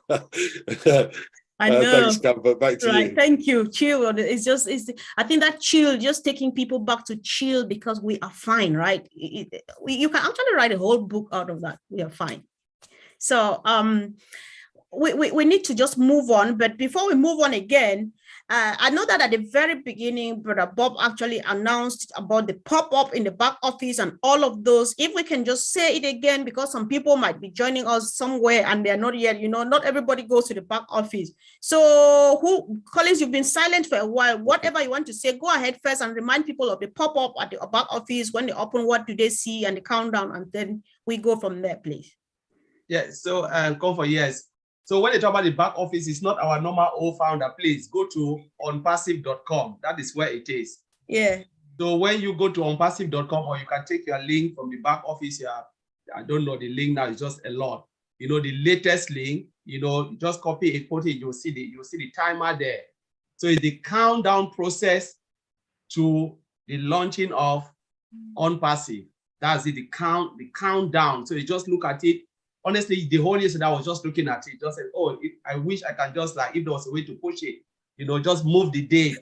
I know. Thanks, Comfort. Back to you. Thank you. Chill. I think that chill, just taking people back to chill because we are fine, right? You can actually write a whole book out of that. We are fine. So we need to just move on. But before we move on again, I know that at the very beginning, Brother Bob actually announced about the pop-up in the back office and all of those. If we can just say it again, because some people might be joining us somewhere and they're not yet, not everybody goes to the back office. So Collins, you've been silent for a while. Whatever you want to say, go ahead first and remind people of the pop-up at the back office. When they open, what do they see, and the countdown, and then we go from there, please. Yeah, so Comfort, yes. So when they talk about the back office, it's not our normal old founder. Please go to onpassive.com. That is where it is. Yeah. So when you go to onpassive.com, or you can take your link from the back office here. I don't know the link now, it's just a lot. The latest link, just copy it, put it, you'll see the timer there. So it's the countdown process to the launching of ONPASSIVE. That's it, the countdown. So you just look at it. Honestly, the whole yesterday I was just looking at it, just said, oh, I wish I can just, like, if there was a way to push it, just move the day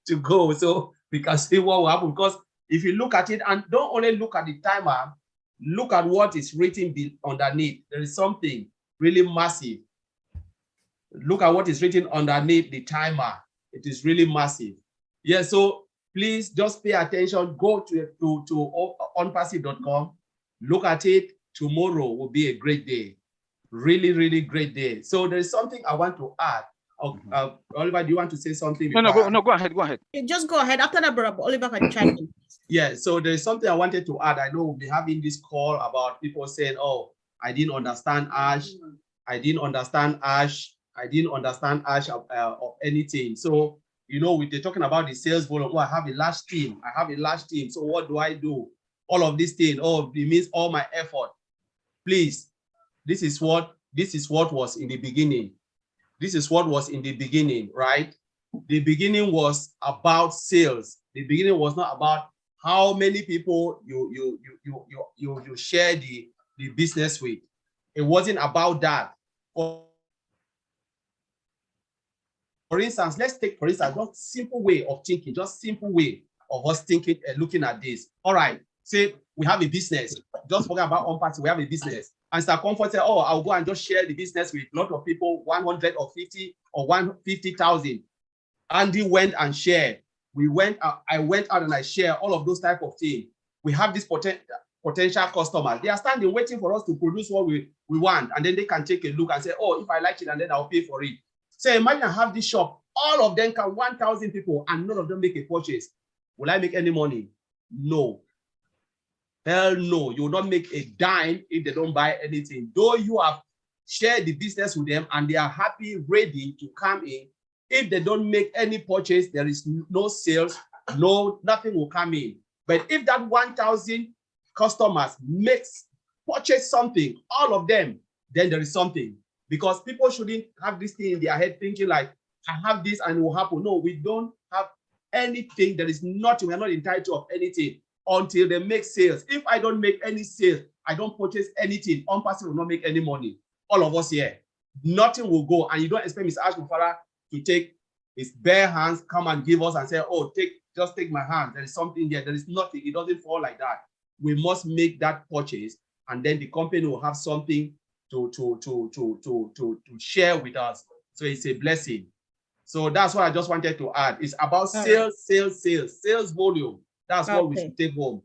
to go, so we can see what will happen. Because if you look at it, and don't only look at the timer, look at what is written underneath. There is something really massive. Look at what is written underneath the timer. It is really massive. Yeah, so please just pay attention. Go to onpassive.com, look at it. Tomorrow will be a great day. Really, really great day. So there's something I want to add. Oliver, do you want to say something? No, go ahead. Go ahead. Just go ahead. After that, Brother Oliver can chime in. Yeah, so there's something I wanted to add. I know we'll be having this call about people saying, oh, I didn't understand Ash. I didn't understand Ash of anything. So, they're talking about the sales volume. Oh, I have a large team. So what do I do? All of these things. Oh, it means all my effort. Please, this is what was in the beginning. This is what was in the beginning, right? The beginning was about sales. The beginning was not about how many people you share the business with. It wasn't about that. For instance, let's take, for instance, just simple way of thinking, just simple way of us thinking and looking at this. All right, say we have a business. Just forget about ONPASSIVE, we have a business. And Sir Comfort said, oh, I'll go and just share the business with a lot of people, 100 or 50 or 150,000. Andy went and shared. I went out and I shared all of those type of things. We have this potential customers. They are standing waiting for us to produce what we want. And then they can take a look and say, oh, if I like it, and then I'll pay for it. So imagine I have this shop. All of them can 1,000 people and none of them make a purchase. Will I make any money? No. Hell no, you will not make a dime if they don't buy anything. Though you have shared the business with them and they are happy, ready to come in, if they don't make any purchase, there is no sales, nothing will come in. But if that 1,000 customers purchase something, all of them, then there is something. Because people shouldn't have this thing in their head thinking like, I have this and it will happen. No, we don't have anything. There is nothing. We're not entitled to anything until they make sales. If I don't make any sales, I don't purchase anything, ONPASSIVE will not make any money. All of us here, nothing will go. And you don't expect Mr. Ash Mufara to take his bare hands, come and give us and say, oh, just take my hand. There is something there. There is nothing. It doesn't fall like that. We must make that purchase, and then the company will have something to share with us. So it's a blessing. So that's what I just wanted to add. It's about sales volume. That's what we should take home.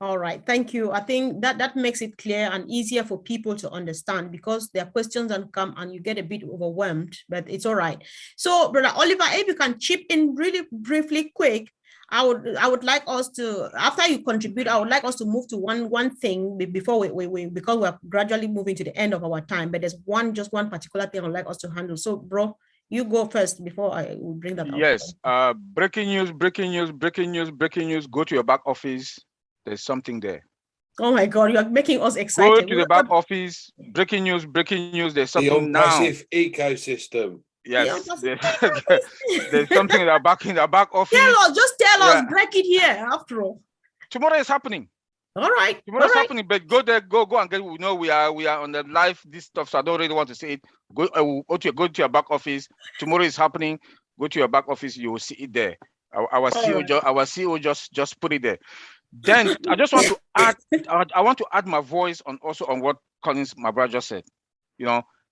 All right, thank you. I think that makes it clear and easier for people to understand, because their questions and come and you get a bit overwhelmed, but it's all right. So, Brother Oliver, if you can chip in really briefly, quick, I would like us to, after you contribute, I would like us to move to one thing before we because we're gradually moving to the end of our time, but there's just one particular thing I'd like us to handle. So, bro, you go first before I will bring that up. Yes, breaking news. Go to your back office. There's something there. Oh my God, you're making us excited. Go to the back office. Breaking news. There's something now. The ONPASSIVE ecosystem. Yes, there's something in the back office. Just tell us, break it here after all. Tomorrow is happening. All right. Tomorrow is happening, but go there, go and get, we are on the live, this stuff, so I don't really want to say it. Go to your back office. Tomorrow is happening. Go to your back office, you will see it there. Our CEO just put it there. Then I just want to add, I want to add my voice on what Collins, my brother, just said.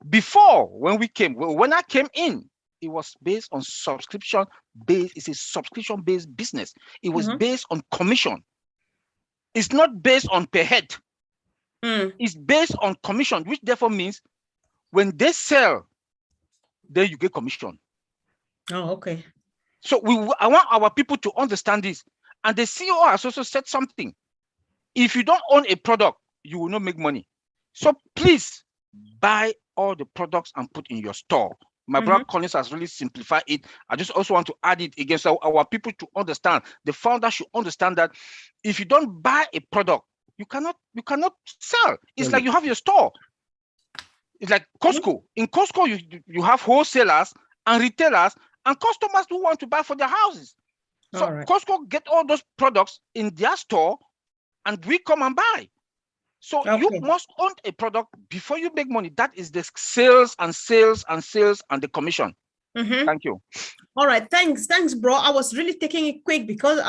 Before when I came in, it was based on subscription based. It's a subscription based business. It was based on commission. It's not based on per head. It's based on commission, which therefore means when they sell, then you get commission. Oh, okay. So I want our people to understand this. And the CEO has also said something. If you don't own a product, you will not make money. So please buy all the products and put in your store. My brother Collins has really simplified it. I just also want to add it again so our people to understand. The founder should understand that if you don't buy a product, you cannot sell. It's like you have your store. It's like Costco. In Costco, you have wholesalers and retailers and customers who want to buy for their houses. So Costco get all those products in their store and we come and buy. So you must own a product before you make money. That is the sales and the commission. Thank you. All right, thanks, bro. I was really taking it quick because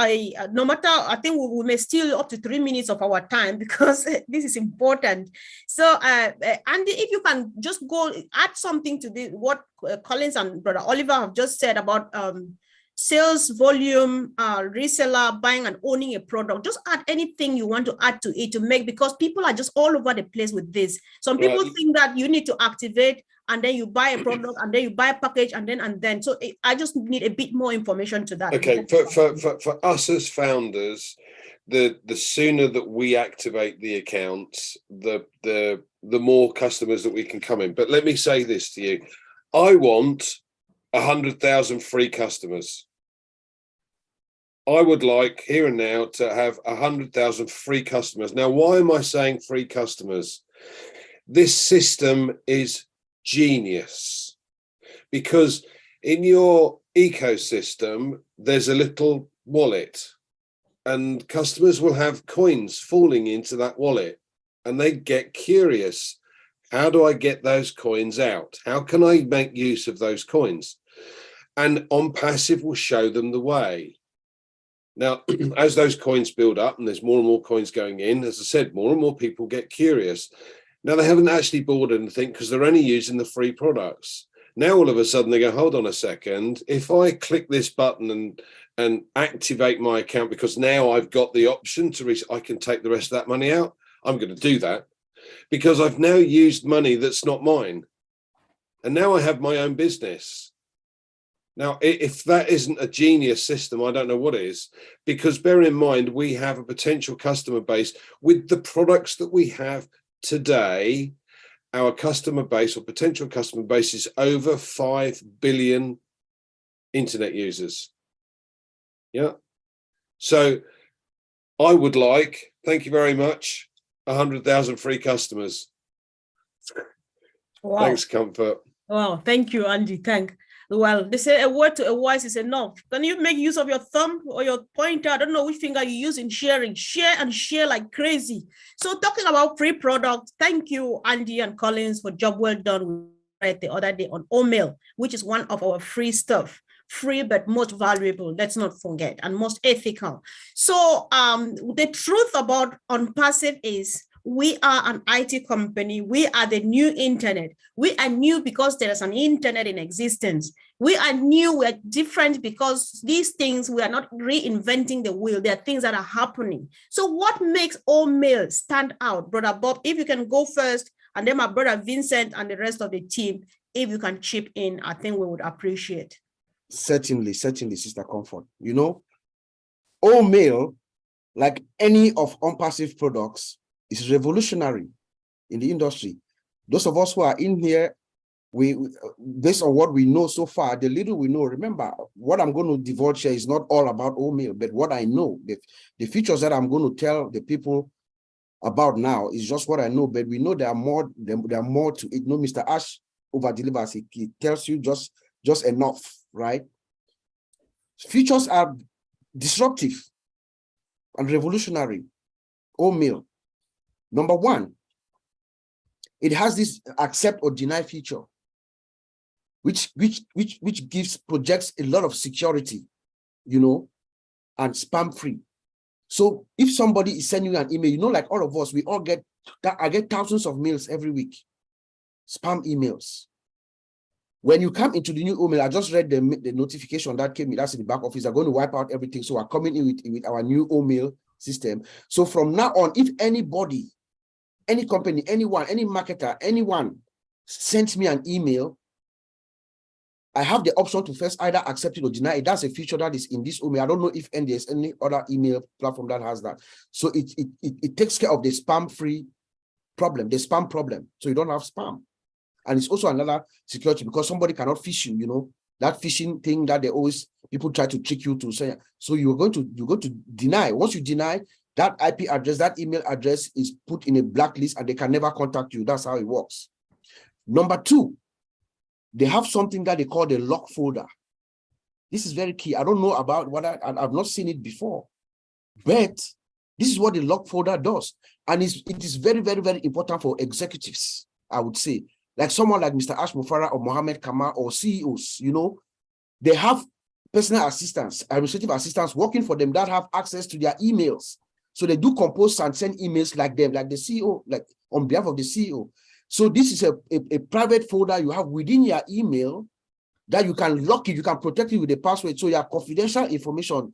no matter, I think we may steal up to 3 minutes of our time because this is important. So, Andy, if you can just go add something to what Collins and Brother Oliver have just said about sales volume, reseller, buying and owning a product. Just add anything you want to add to it to make, because people are just all over the place with this. Some people think that you need to activate and then you buy a product and then you buy a package and then. So I just need a bit more information to that. Okay, for us as founders, the sooner that we activate the accounts, the more customers that we can come in. But let me say this to you. I want 100,000 free customers. I would like here and now to have 100,000 free customers. Now, why am I saying free customers? This system is genius because in your ecosystem, there's a little wallet and customers will have coins falling into that wallet and they get curious. How do I get those coins out? How can I make use of those coins? And ONPASSIVE will show them the way. Now, as those coins build up and there's more and more coins going in, as I said, more and more people get curious. Now, they haven't actually bought anything because they're only using the free products. Now, all of a sudden, they go, hold on a second. If I click this button and activate my account, because now I've got the option to I can take the rest of that money out, I'm going to do that because I've now used money that's not mine. And now I have my own business. Now, if that isn't a genius system, I don't know what is, because bear in mind, we have a potential customer base with the products that we have today. Our customer base or potential customer base is over 5 billion internet users. Yeah. So I would like, thank you very much, 100,000 free customers. Wow. Thanks, Comfort. Wow, thank you, Andy. Well, they say a word to a wise is enough. Can you make use of your thumb or your pointer? I don't know which finger you use in sharing. Share and share like crazy. So talking about free products, thank you, Andy and Collins, for job well done right the other day on OMail, which is one of our free stuff. Free, but most valuable, let's not forget, and most ethical. So the truth about ONPASSIVE is we are an IT company. We are the new internet. We are new because there is an internet in existence. We are new, we're different because these things, we are not reinventing the wheel. There are things that are happening. So what makes OMail stand out? Brother Bob, if you can go first, and then my brother Vincent and the rest of the team, if you can chip in, I think we would appreciate. Certainly, Sister Comfort. You know, OMail, like any of ONPASSIVE products, is revolutionary in the industry. Those of us who are in here, we based on what we know so far, the little we know, remember, what I'm going to divulge here is not all about OMail, but what I know, the features that I'm going to tell the people about now is just what I know, but we know there are more to it. No, Mr. Ash over-delivers. He tells you just enough, right? Features are disruptive and revolutionary. OMail. Number one, it has this accept or deny feature, which projects a lot of security, you know, and spam free. So if somebody is sending you an email, you know, like all of us, we all get, I get thousands of mails every week, spam emails. When you come into the new email, I just read the notification that came in, that's in the back office. They're going to wipe out everything. So we're coming in with our new email system. So from now on, if anybody, any company, anyone, any marketer, anyone sends me an email, I have the option to first either accept it or deny it. That's a feature that is in this email. I don't know if there's any other email platform that has that. So it takes care of the spam-free problem, the spam problem. So you don't have spam. And it's also another security because somebody cannot phish you, you know, that phishing thing that they always, people try to trick you to say. So you're going to deny. Once you deny, that IP address, that email address is put in a blacklist and they can never contact you. That's how it works. Number two, they have something that they call the lock folder. This is very key. I don't know about what I've not seen it before, but this is what the lock folder does. And it is very, very, very important for executives, I would say. Like someone like Mr. Ash Mufara or Mohammed Kamal or CEOs, you know, they have personal assistants, administrative assistants working for them that have access to their emails. So they do compose and send emails like them, like the CEO, like on behalf of the CEO. So this is a private folder you have within your email that you can lock it, you can protect it with a password. So your confidential information,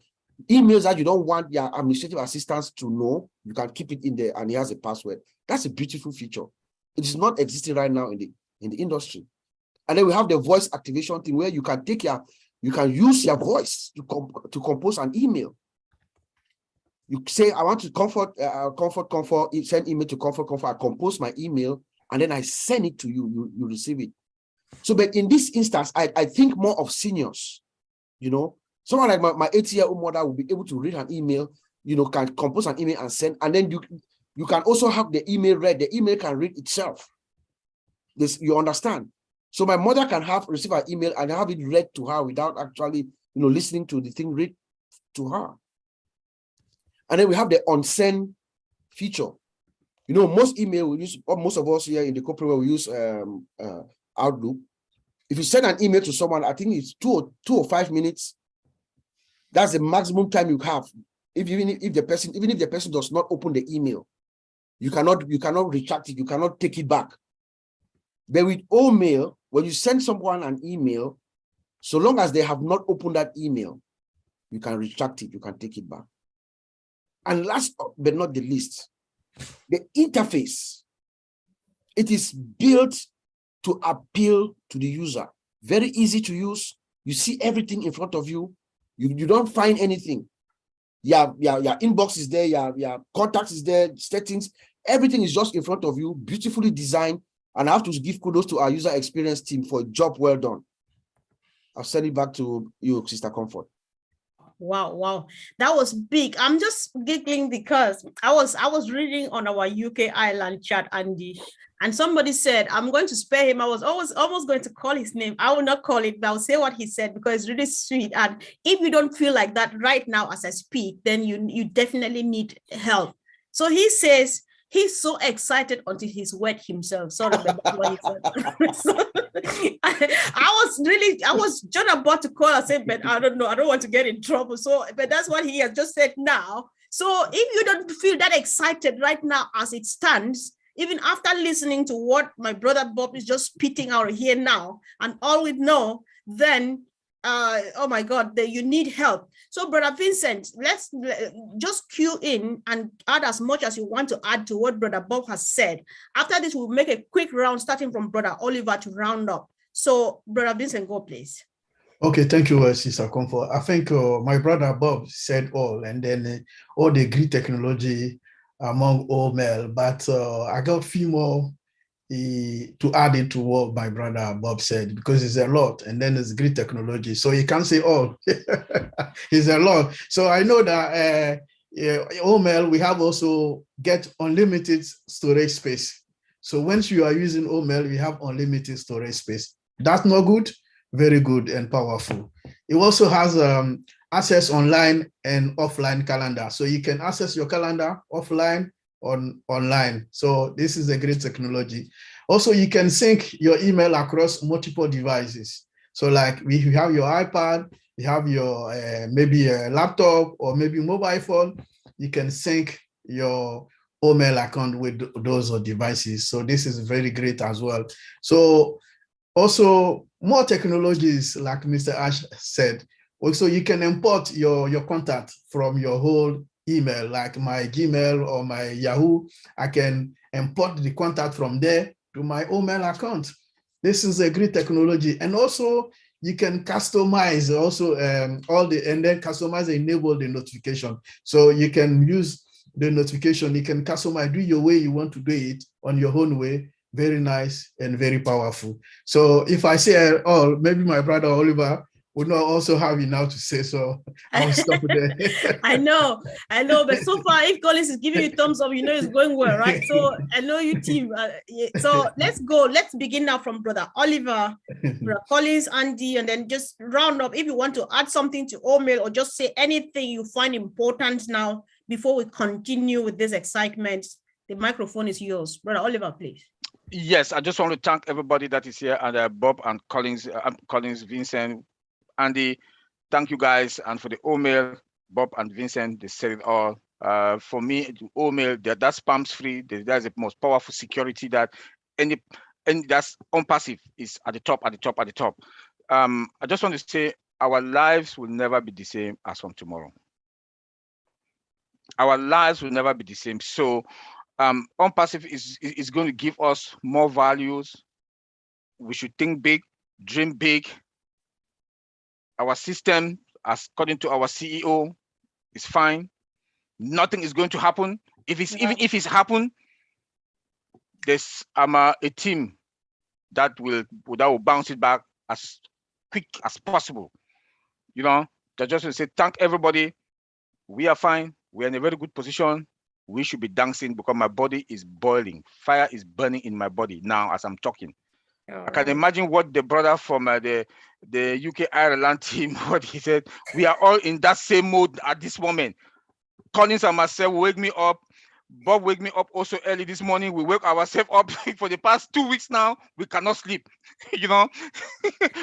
emails that you don't want your administrative assistants to know, you can keep it in there and it has a password. That's a beautiful feature. It is not existing right now in the industry. And then we have the voice activation thing where you can use your voice to compose an email. You say, I want to comfort, send email to comfort, I compose my email, and then I send it to you, you receive it. So, but in this instance, I think more of seniors, you know, someone like my 80-year-old mother will be able to read an email, you know, can compose an email and send, and then you can also have the email read. The email can read itself. This, you understand? So my mother can receive an email and have it read to her without actually, you know, listening to the thing read to her. And then we have the unsend feature. You know, most email we use, or most of us here in the corporate world, we use Outlook. If you send an email to someone, I think it's 2 or 5 minutes. That's the maximum time you have. Even if the person does not open the email, you cannot retract it, you cannot take it back. But with OMail, when you send someone an email, so long as they have not opened that email, you can retract it, you can take it back. And last but not the least, the interface. It is built to appeal to the user. Very easy to use. You see everything in front of you. You don't find anything. Your inbox is there, your contacts is there, settings, everything is just in front of you, beautifully designed. And I have to give kudos to our user experience team for a job well done. I'll send it back to you, Sister Comfort. Wow, that was big. I'm just giggling because I was reading on our UK Ireland chat, Andy, and somebody said, I'm going to spare him. I was almost going to call his name. I will not call it, but I'll say what he said because it's really sweet. And if you don't feel like that right now as I speak, then you definitely need help. So he says he's so excited until he's wet himself. Sorry about what he said. I was just about to call and say, but I don't know, I don't want to get in trouble. So, but that's what he has just said now. So if you don't feel that excited right now as it stands, even after listening to what my brother Bob is just spitting out here now, and all we know, then oh my God, you need help. So Brother Vincent, let's just cue in and add as much as you want to add to what Brother Bob has said. After this, we'll make a quick round, starting from Brother Oliver to round up. So Brother Vincent, go please. Okay, thank you, Sister Comfort. I think my brother Bob said all, and then all the great technology among all male, but I got a few more to add into what my brother Bob said, because it's a lot, and then it's great technology. So you can't say all. It's a lot. So I know that OMail, we have also get unlimited storage space. So once you are using OMail, you have unlimited storage space. That's not good, very good and powerful. It also has access online and offline calendar. So you can access your calendar offline online. So this is a great technology. Also, you can sync your email across multiple devices. So like if you have your iPad, you have your maybe a laptop or maybe mobile phone, you can sync your OMail account with those devices. So this is very great as well. So also more technologies, like Mr. Ash said. Also, you can import your contact from your whole email, like my Gmail or my Yahoo. I can import the contact from there to my email account. This is a great technology. And also, you can customize also and then customize and enable the notification. So you can use the notification, you can customize, do your way you want to do it on your own way. Very nice and very powerful. So if I say all, maybe my brother Oliver would not also have enough to say, so I will stop there. I know, but so far, if Collins is giving you thumbs up, you know it's going well, right? So I know you team. So let's go. Let's begin now from Brother Oliver, Brother Collins, Andy, and then just round up. If you want to add something to OMail or just say anything you find important now before we continue with this excitement, the microphone is yours. Brother Oliver, please. Yes, I just want to thank everybody that is here, and Bob and Collins, Vincent, Andy, thank you guys. And for the OMail, Bob and Vincent, they said it all. For me, the OMail, that spams free. That's the most powerful security that and that's ONPASSIVE is at the top. I just want to say our lives will never be the same as from tomorrow. Our lives will never be the same. So ONPASSIVE is going to give us more values. We should think big, dream big. Our system, according to our CEO, is fine. Nothing is going to happen. Even if it's happened, there's a team that will bounce it back as quick as possible. You know, I just want to say thank everybody. We are fine. We are in a very good position. We should be dancing because my body is boiling. Fire is burning in my body now as I'm talking. I can imagine what the brother from the UK Ireland team, what he said. We are all in that same mode at this moment. Collins and myself wake me up. Bob wake me up also early this morning. We wake ourselves up for the past 2 weeks now. We cannot sleep. You know,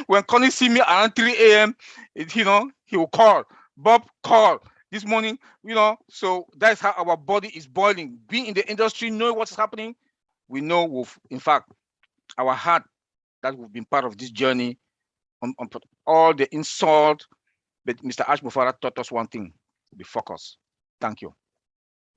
when Collins see me around 3 a.m., you know, he will call. Bob call this morning. You know, so that's how our body is boiling. Being in the industry, knowing what's happening, we know in fact, our heart that we've been part of this journey on all the insult, but Mr. Ash Mufara taught us one thing: be focused. Thank you.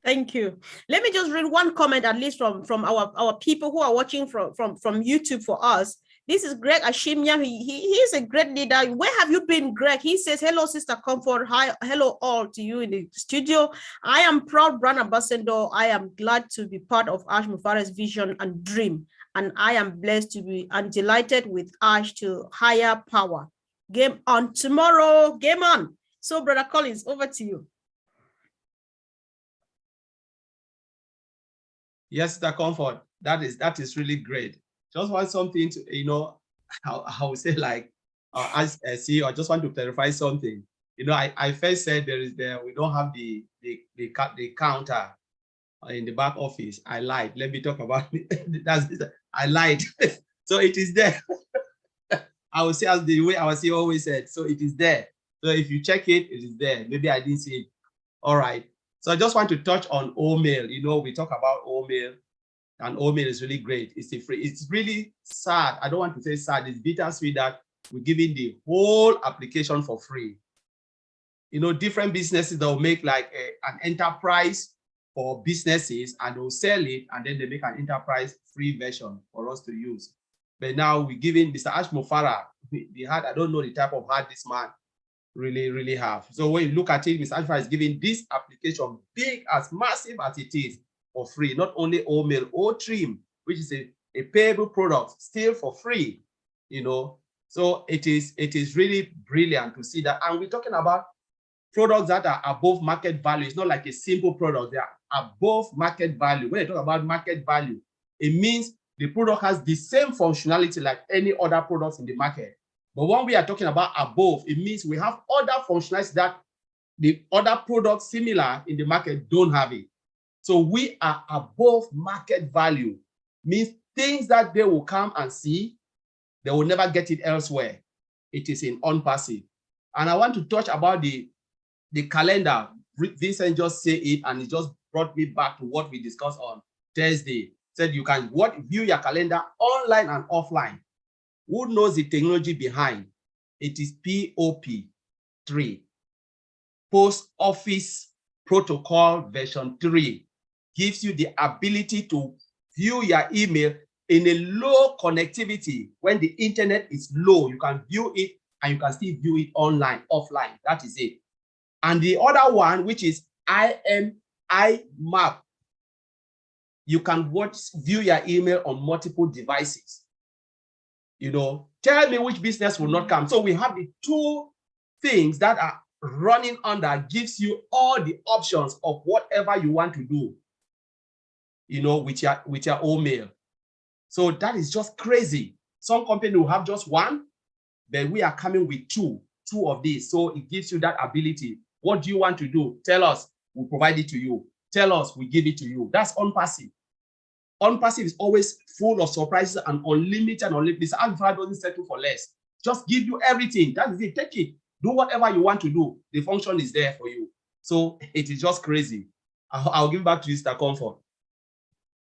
Thank you. Let me just read one comment, at least from our people who are watching from YouTube for us. This is Greg Ashimia. He is a great leader. Where have you been, Greg? He says, hello, Sister Comfort. Hi, hello all to you in the studio. I am proud brand ambassador. I am glad to be part of Ash Mufara's vision and dream. And I am blessed to be and delighted with Ash to higher power. Game on tomorrow. Game on. So, Brother Collins, over to you. Yes, the comfort. That is really great. Just want something to, you know, I would say like, as a CEO, I just want to clarify something. You know, I first said we don't have the counter in the back office. I lied. Let me talk about it. I lied. So it is there. I will say as the way our CEO always said. So it is there. So if you check it, it is there. Maybe I didn't see it. All right. So I just want to touch on OMail. You know, we talk about OMail, and OMail is really great. It's free. It's really sad. I don't want to say sad. It's bittersweet that we're giving the whole application for free. You know, different businesses that will make like an enterprise for businesses, and they'll sell it, and then they make an enterprise free version for us to use. But now we're giving Mr. Ash Mufara the heart. I don't know the type of heart this man really have. So when you look at it, Mr. Ash Mufara is giving this application, big as massive as it is, for free. Not only OMail, OTrim, which is a payable product, still for free. You know, so it is really brilliant to see that. And we're talking about products that are above market value. It's not like a simple product. They are above market value. When I talk about market value, it means the product has the same functionality like any other products in the market. But when we are talking about above, it means we have other functionalities that the other products similar in the market don't have it. So we are above market value, means things that they will come and see, they will never get it elsewhere. It is in ONPASSIVE. And I want to touch about the calendar. Vincent just said it, and it just brought me back to what we discussed on Thursday. Said you can view your calendar online and offline. who knows the technology behind? It is POP3, Post Office Protocol version 3. Gives you the ability to view your email in a low connectivity. When the internet is low, you can view it and you can still view it online, offline. That is it. And the other one, which is IMAP, you can view your email on multiple devices. You know, tell me which business will not come. So we have the two things that are running under, gives you all the options of whatever you want to do, you know, with your own mail. So that is just crazy. Some company will have just one, but we are coming with two of these. So it gives you that ability. What do you want to do? Tell us, we'll provide it to you. Tell us, we give it to you. That's ONPASSIVE. ONPASSIVE is always full of surprises and unlimited. This Alpha doesn't settle for less. Just give you everything. That is it. Take it. Do whatever you want to do. The function is there for you. So it is just crazy. I'll give back to you, Mr. Comfort.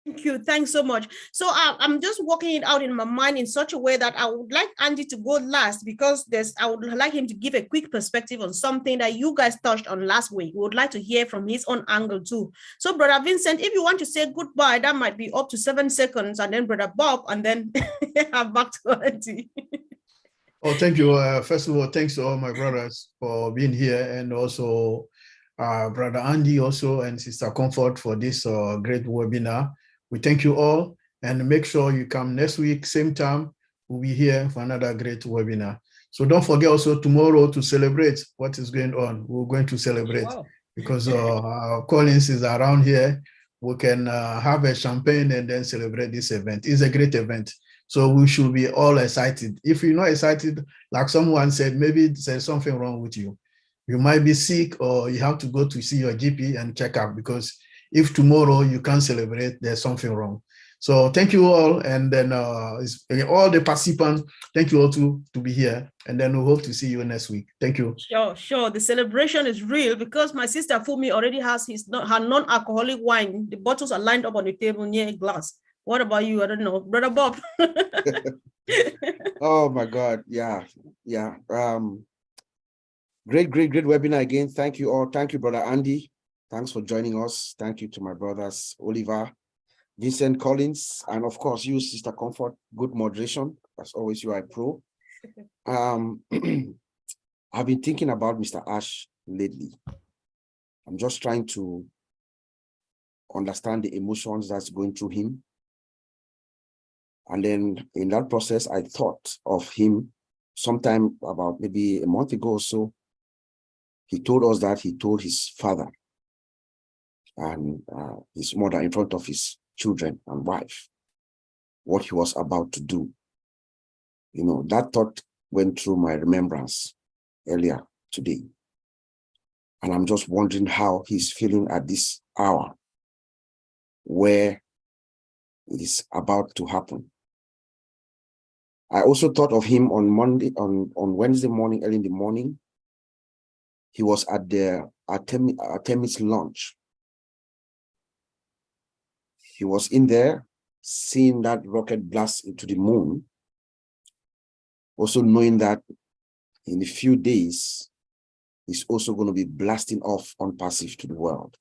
Thank you. Thanks so much. So I'm just working it out in my mind in such a way that I would like Andy to go last, because I would like him to give a quick perspective on something that you guys touched on last week. We would like to hear from his own angle too. So Brother Vincent, if you want to say goodbye, that might be up to 7 seconds, and then Brother Bob, and then back to Andy. Oh, thank you. First of all, thanks to all my brothers for being here, and also Brother Andy also and Sister Comfort for this great webinar. We thank you all, and make sure you come next week, same time. We'll be here for another great webinar. So don't forget also tomorrow to celebrate what is going on. We're going to celebrate because Collins is around here. We can have a champagne and then celebrate this event. It's a great event. So we should be all excited. If you're not excited, like someone said, maybe there's something wrong with you. You might be sick, or you have to go to see your GP and check up, because if tomorrow you can't celebrate, there's something wrong. So thank you all, and then all the participants, thank you all to be here, and then we hope to see you next week. Thank you. Sure. The celebration is real, because my sister Fumi already has her non-alcoholic wine. The bottles are lined up on the table near a glass. What about you? I don't know, Brother Bob. Oh my God, yeah. Great webinar again. Thank you all. Thank you, Brother Andy. Thanks for joining us. Thank you to my brothers, Oliver, Vincent, Collins, and of course you, Sister Comfort. Good moderation. As always, you are a pro. I've been thinking about Mr. Ash lately. I'm just trying to understand the emotions that's going through him. And then in that process, I thought of him sometime about maybe a month ago or so. He told us that he told his father and his mother in front of his children and wife what he was about to do. You know, that thought went through my remembrance earlier today. And I'm just wondering how he's feeling at this hour where it is about to happen. I also thought of him on Wednesday morning, early in the morning. He was at the Artemis launch. He was in there, seeing that rocket blast into the moon, also knowing that in a few days, he's also going to be blasting off ONPASSIVE to the world.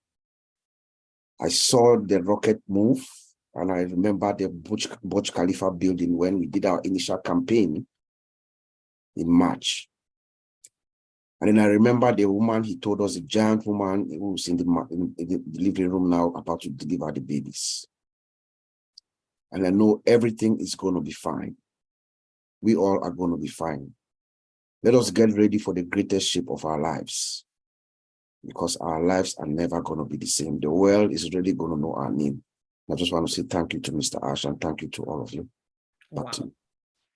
I saw the rocket move, and I remember the Burj Khalifa building when we did our initial campaign in March. And then I remember the woman, he told us, a giant woman who's in the delivery room now about to deliver the babies. And I know everything is going to be fine. We all are going to be fine. Let us get ready for the greatest shape of our lives, because our lives are never going to be the same. The world is really going to know our name. I just want to say thank you to Mr. Ash, and thank you to all of you.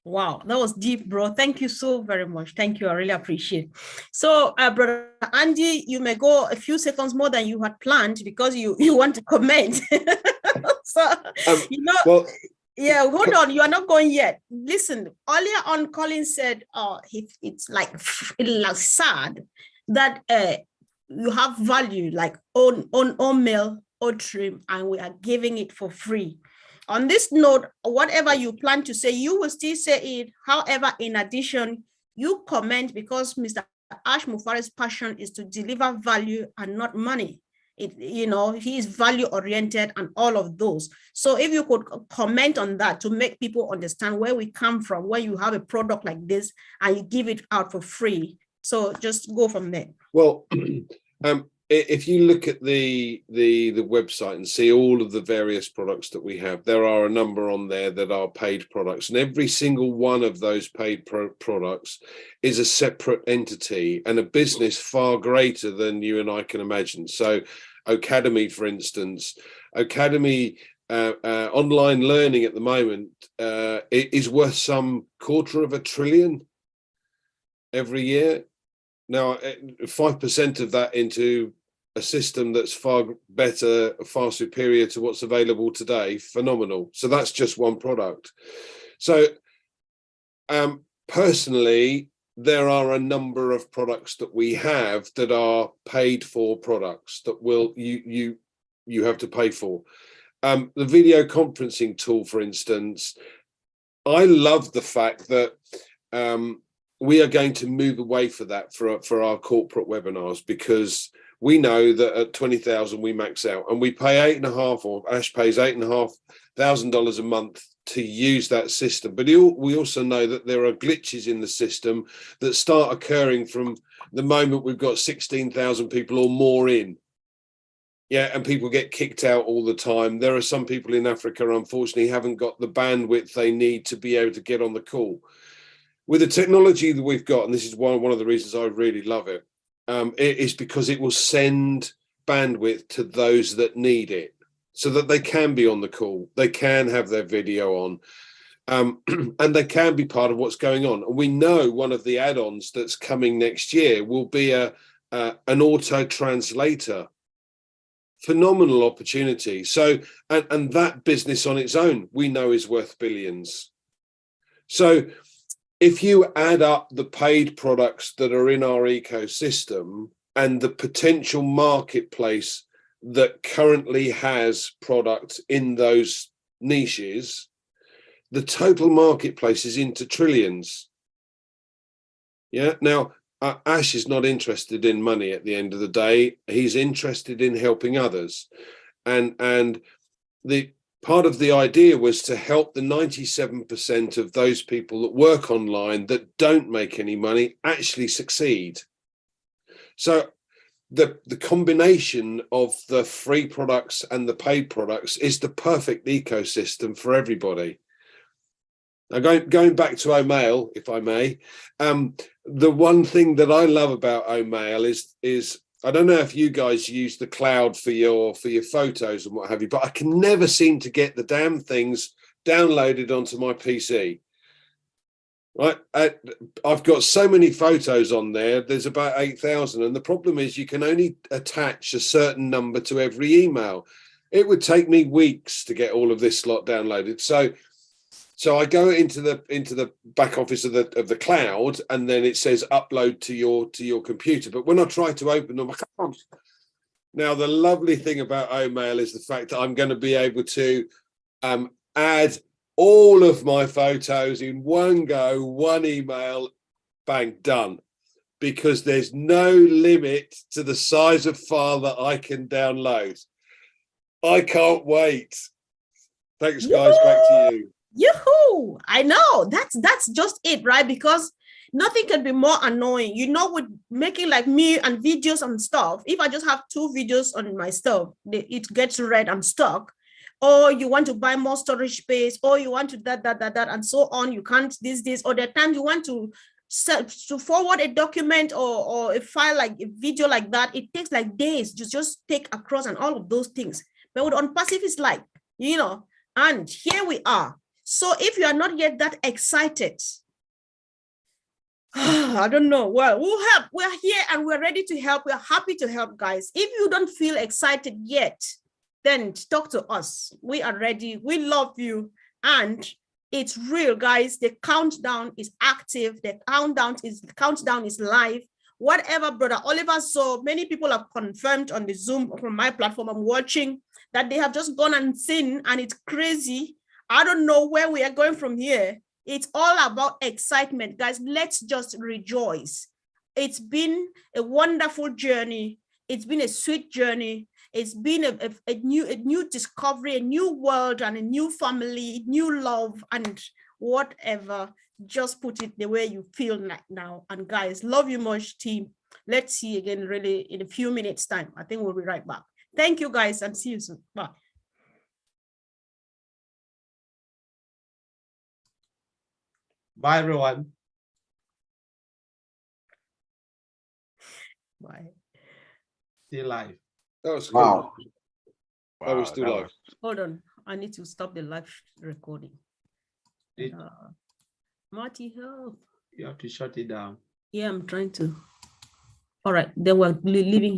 Wow, that was deep, bro. Thank you so very much. Thank you. I really appreciate it. So, Brother Andy, you may go a few seconds more than you had planned, because you want to comment. So, yeah, hold on. You are not going yet. Listen, earlier on, Colin said, it's like sad that you have value like own mail, own trim, and we are giving it for free. on this note, whatever you plan to say, you will still say it. However, in addition, you comment, because Mr. Ash Mufari's passion is to deliver value and not money. He is value oriented and all of those. So if you could comment on that to make people understand where we come from, where you have a product like this and you give it out for free. So just go from there. Well, if you look at the website and see all of the various products that we have, there are a number on there that are paid products, and every single one of those paid products is a separate entity and a business far greater than you and I can imagine. So Academy, for instance, Academy online learning at the moment it is worth some $250 billion every year. Now, 5% of that into a system that's far better, far superior to what's available today, phenomenal. So that's just one product. So personally, there are a number of products that we have that are paid for products that will you have to pay for. The video conferencing tool, for instance, I love the fact that we are going to move away for that for our corporate webinars, because we know that at 20,000 we max out, and we pay $8,500, or Ash pays $8,500 a month to use that system. But we also know that there are glitches in the system that start occurring from the moment we've got 16,000 people or more in. Yeah, and people get kicked out all the time. There are some people in Africa, unfortunately, haven't got the bandwidth they need to be able to get on the call. With the technology that we've got, and this is one of the reasons I really love it, it is because it will send bandwidth to those that need it, so that they can be on the call, they can have their video on, and they can be part of what's going on. And we know one of the add-ons that's coming next year will be an auto translator. Phenomenal opportunity. So, and that business on its own, we know, is worth billions. So if you add up the paid products that are in our ecosystem and the potential marketplace that currently has products in those niches, the total marketplace is into trillions. Yeah. Now, Ash is not interested in money at the end of the day. He's interested in helping others. And the part of the idea was to help the 97% of those people that work online that don't make any money actually succeed. So the combination of the free products and the paid products is the perfect ecosystem for everybody. Now, going back to OMail, if I may, the one thing that I love about OMail is I don't know if you guys use the cloud for your photos and what have you, but I can never seem to get the damn things downloaded onto my PC. Right, I've got so many photos on there. There's about 8,000, and the problem is you can only attach a certain number to every email. It would take me weeks to get all of this lot downloaded. So I go into the back office of the cloud, and then it says upload to your computer. But when I try to open them, I can't. Now, the lovely thing about OMail is the fact that I'm going to be able to add all of my photos in one go, one email, bang, done. Because there's no limit to the size of file that I can download. I can't wait. Thanks, guys. Back to you. Yoo-hoo! I know that's just it, right? Because nothing can be more annoying, with making like me and videos and stuff. If I just have 2 videos on my stuff, it gets red, I'm stuck. Or you want to buy more storage space, or you want to that, and so on. You can't this, or the time you want to forward a document or a file, like a video like that, it takes like days to just take across and all of those things. But with ONPASSIVE, it's like, and here we are. So if you are not yet that excited, I don't know. Well, we'll help. We're here and we're ready to help. We're happy to help, guys. If you don't feel excited yet, then talk to us. We are ready. We love you. And it's real, guys. The countdown is active. The countdown is live. Whatever Brother Oliver saw, many people have confirmed on the Zoom from my platform I'm watching that they have just gone and seen, and it's crazy. I don't know where we are going from here. It's all about excitement, guys. Let's just rejoice. It's been a wonderful journey. It's been a sweet journey. It's been a new discovery, a new world, and a new family, new love, and whatever. Just put it the way you feel like now. And guys, love you much, team. Let's see again really in a few minutes time. I think we'll be right back. Thank you guys, and see you soon. Bye. Bye, everyone. Bye. Still live. That was cool. Wow. I was still live. Hold on. I need to stop the live recording. It- Marty, help. You have to shut it down. Yeah, I'm trying to. All right, then we're leaving.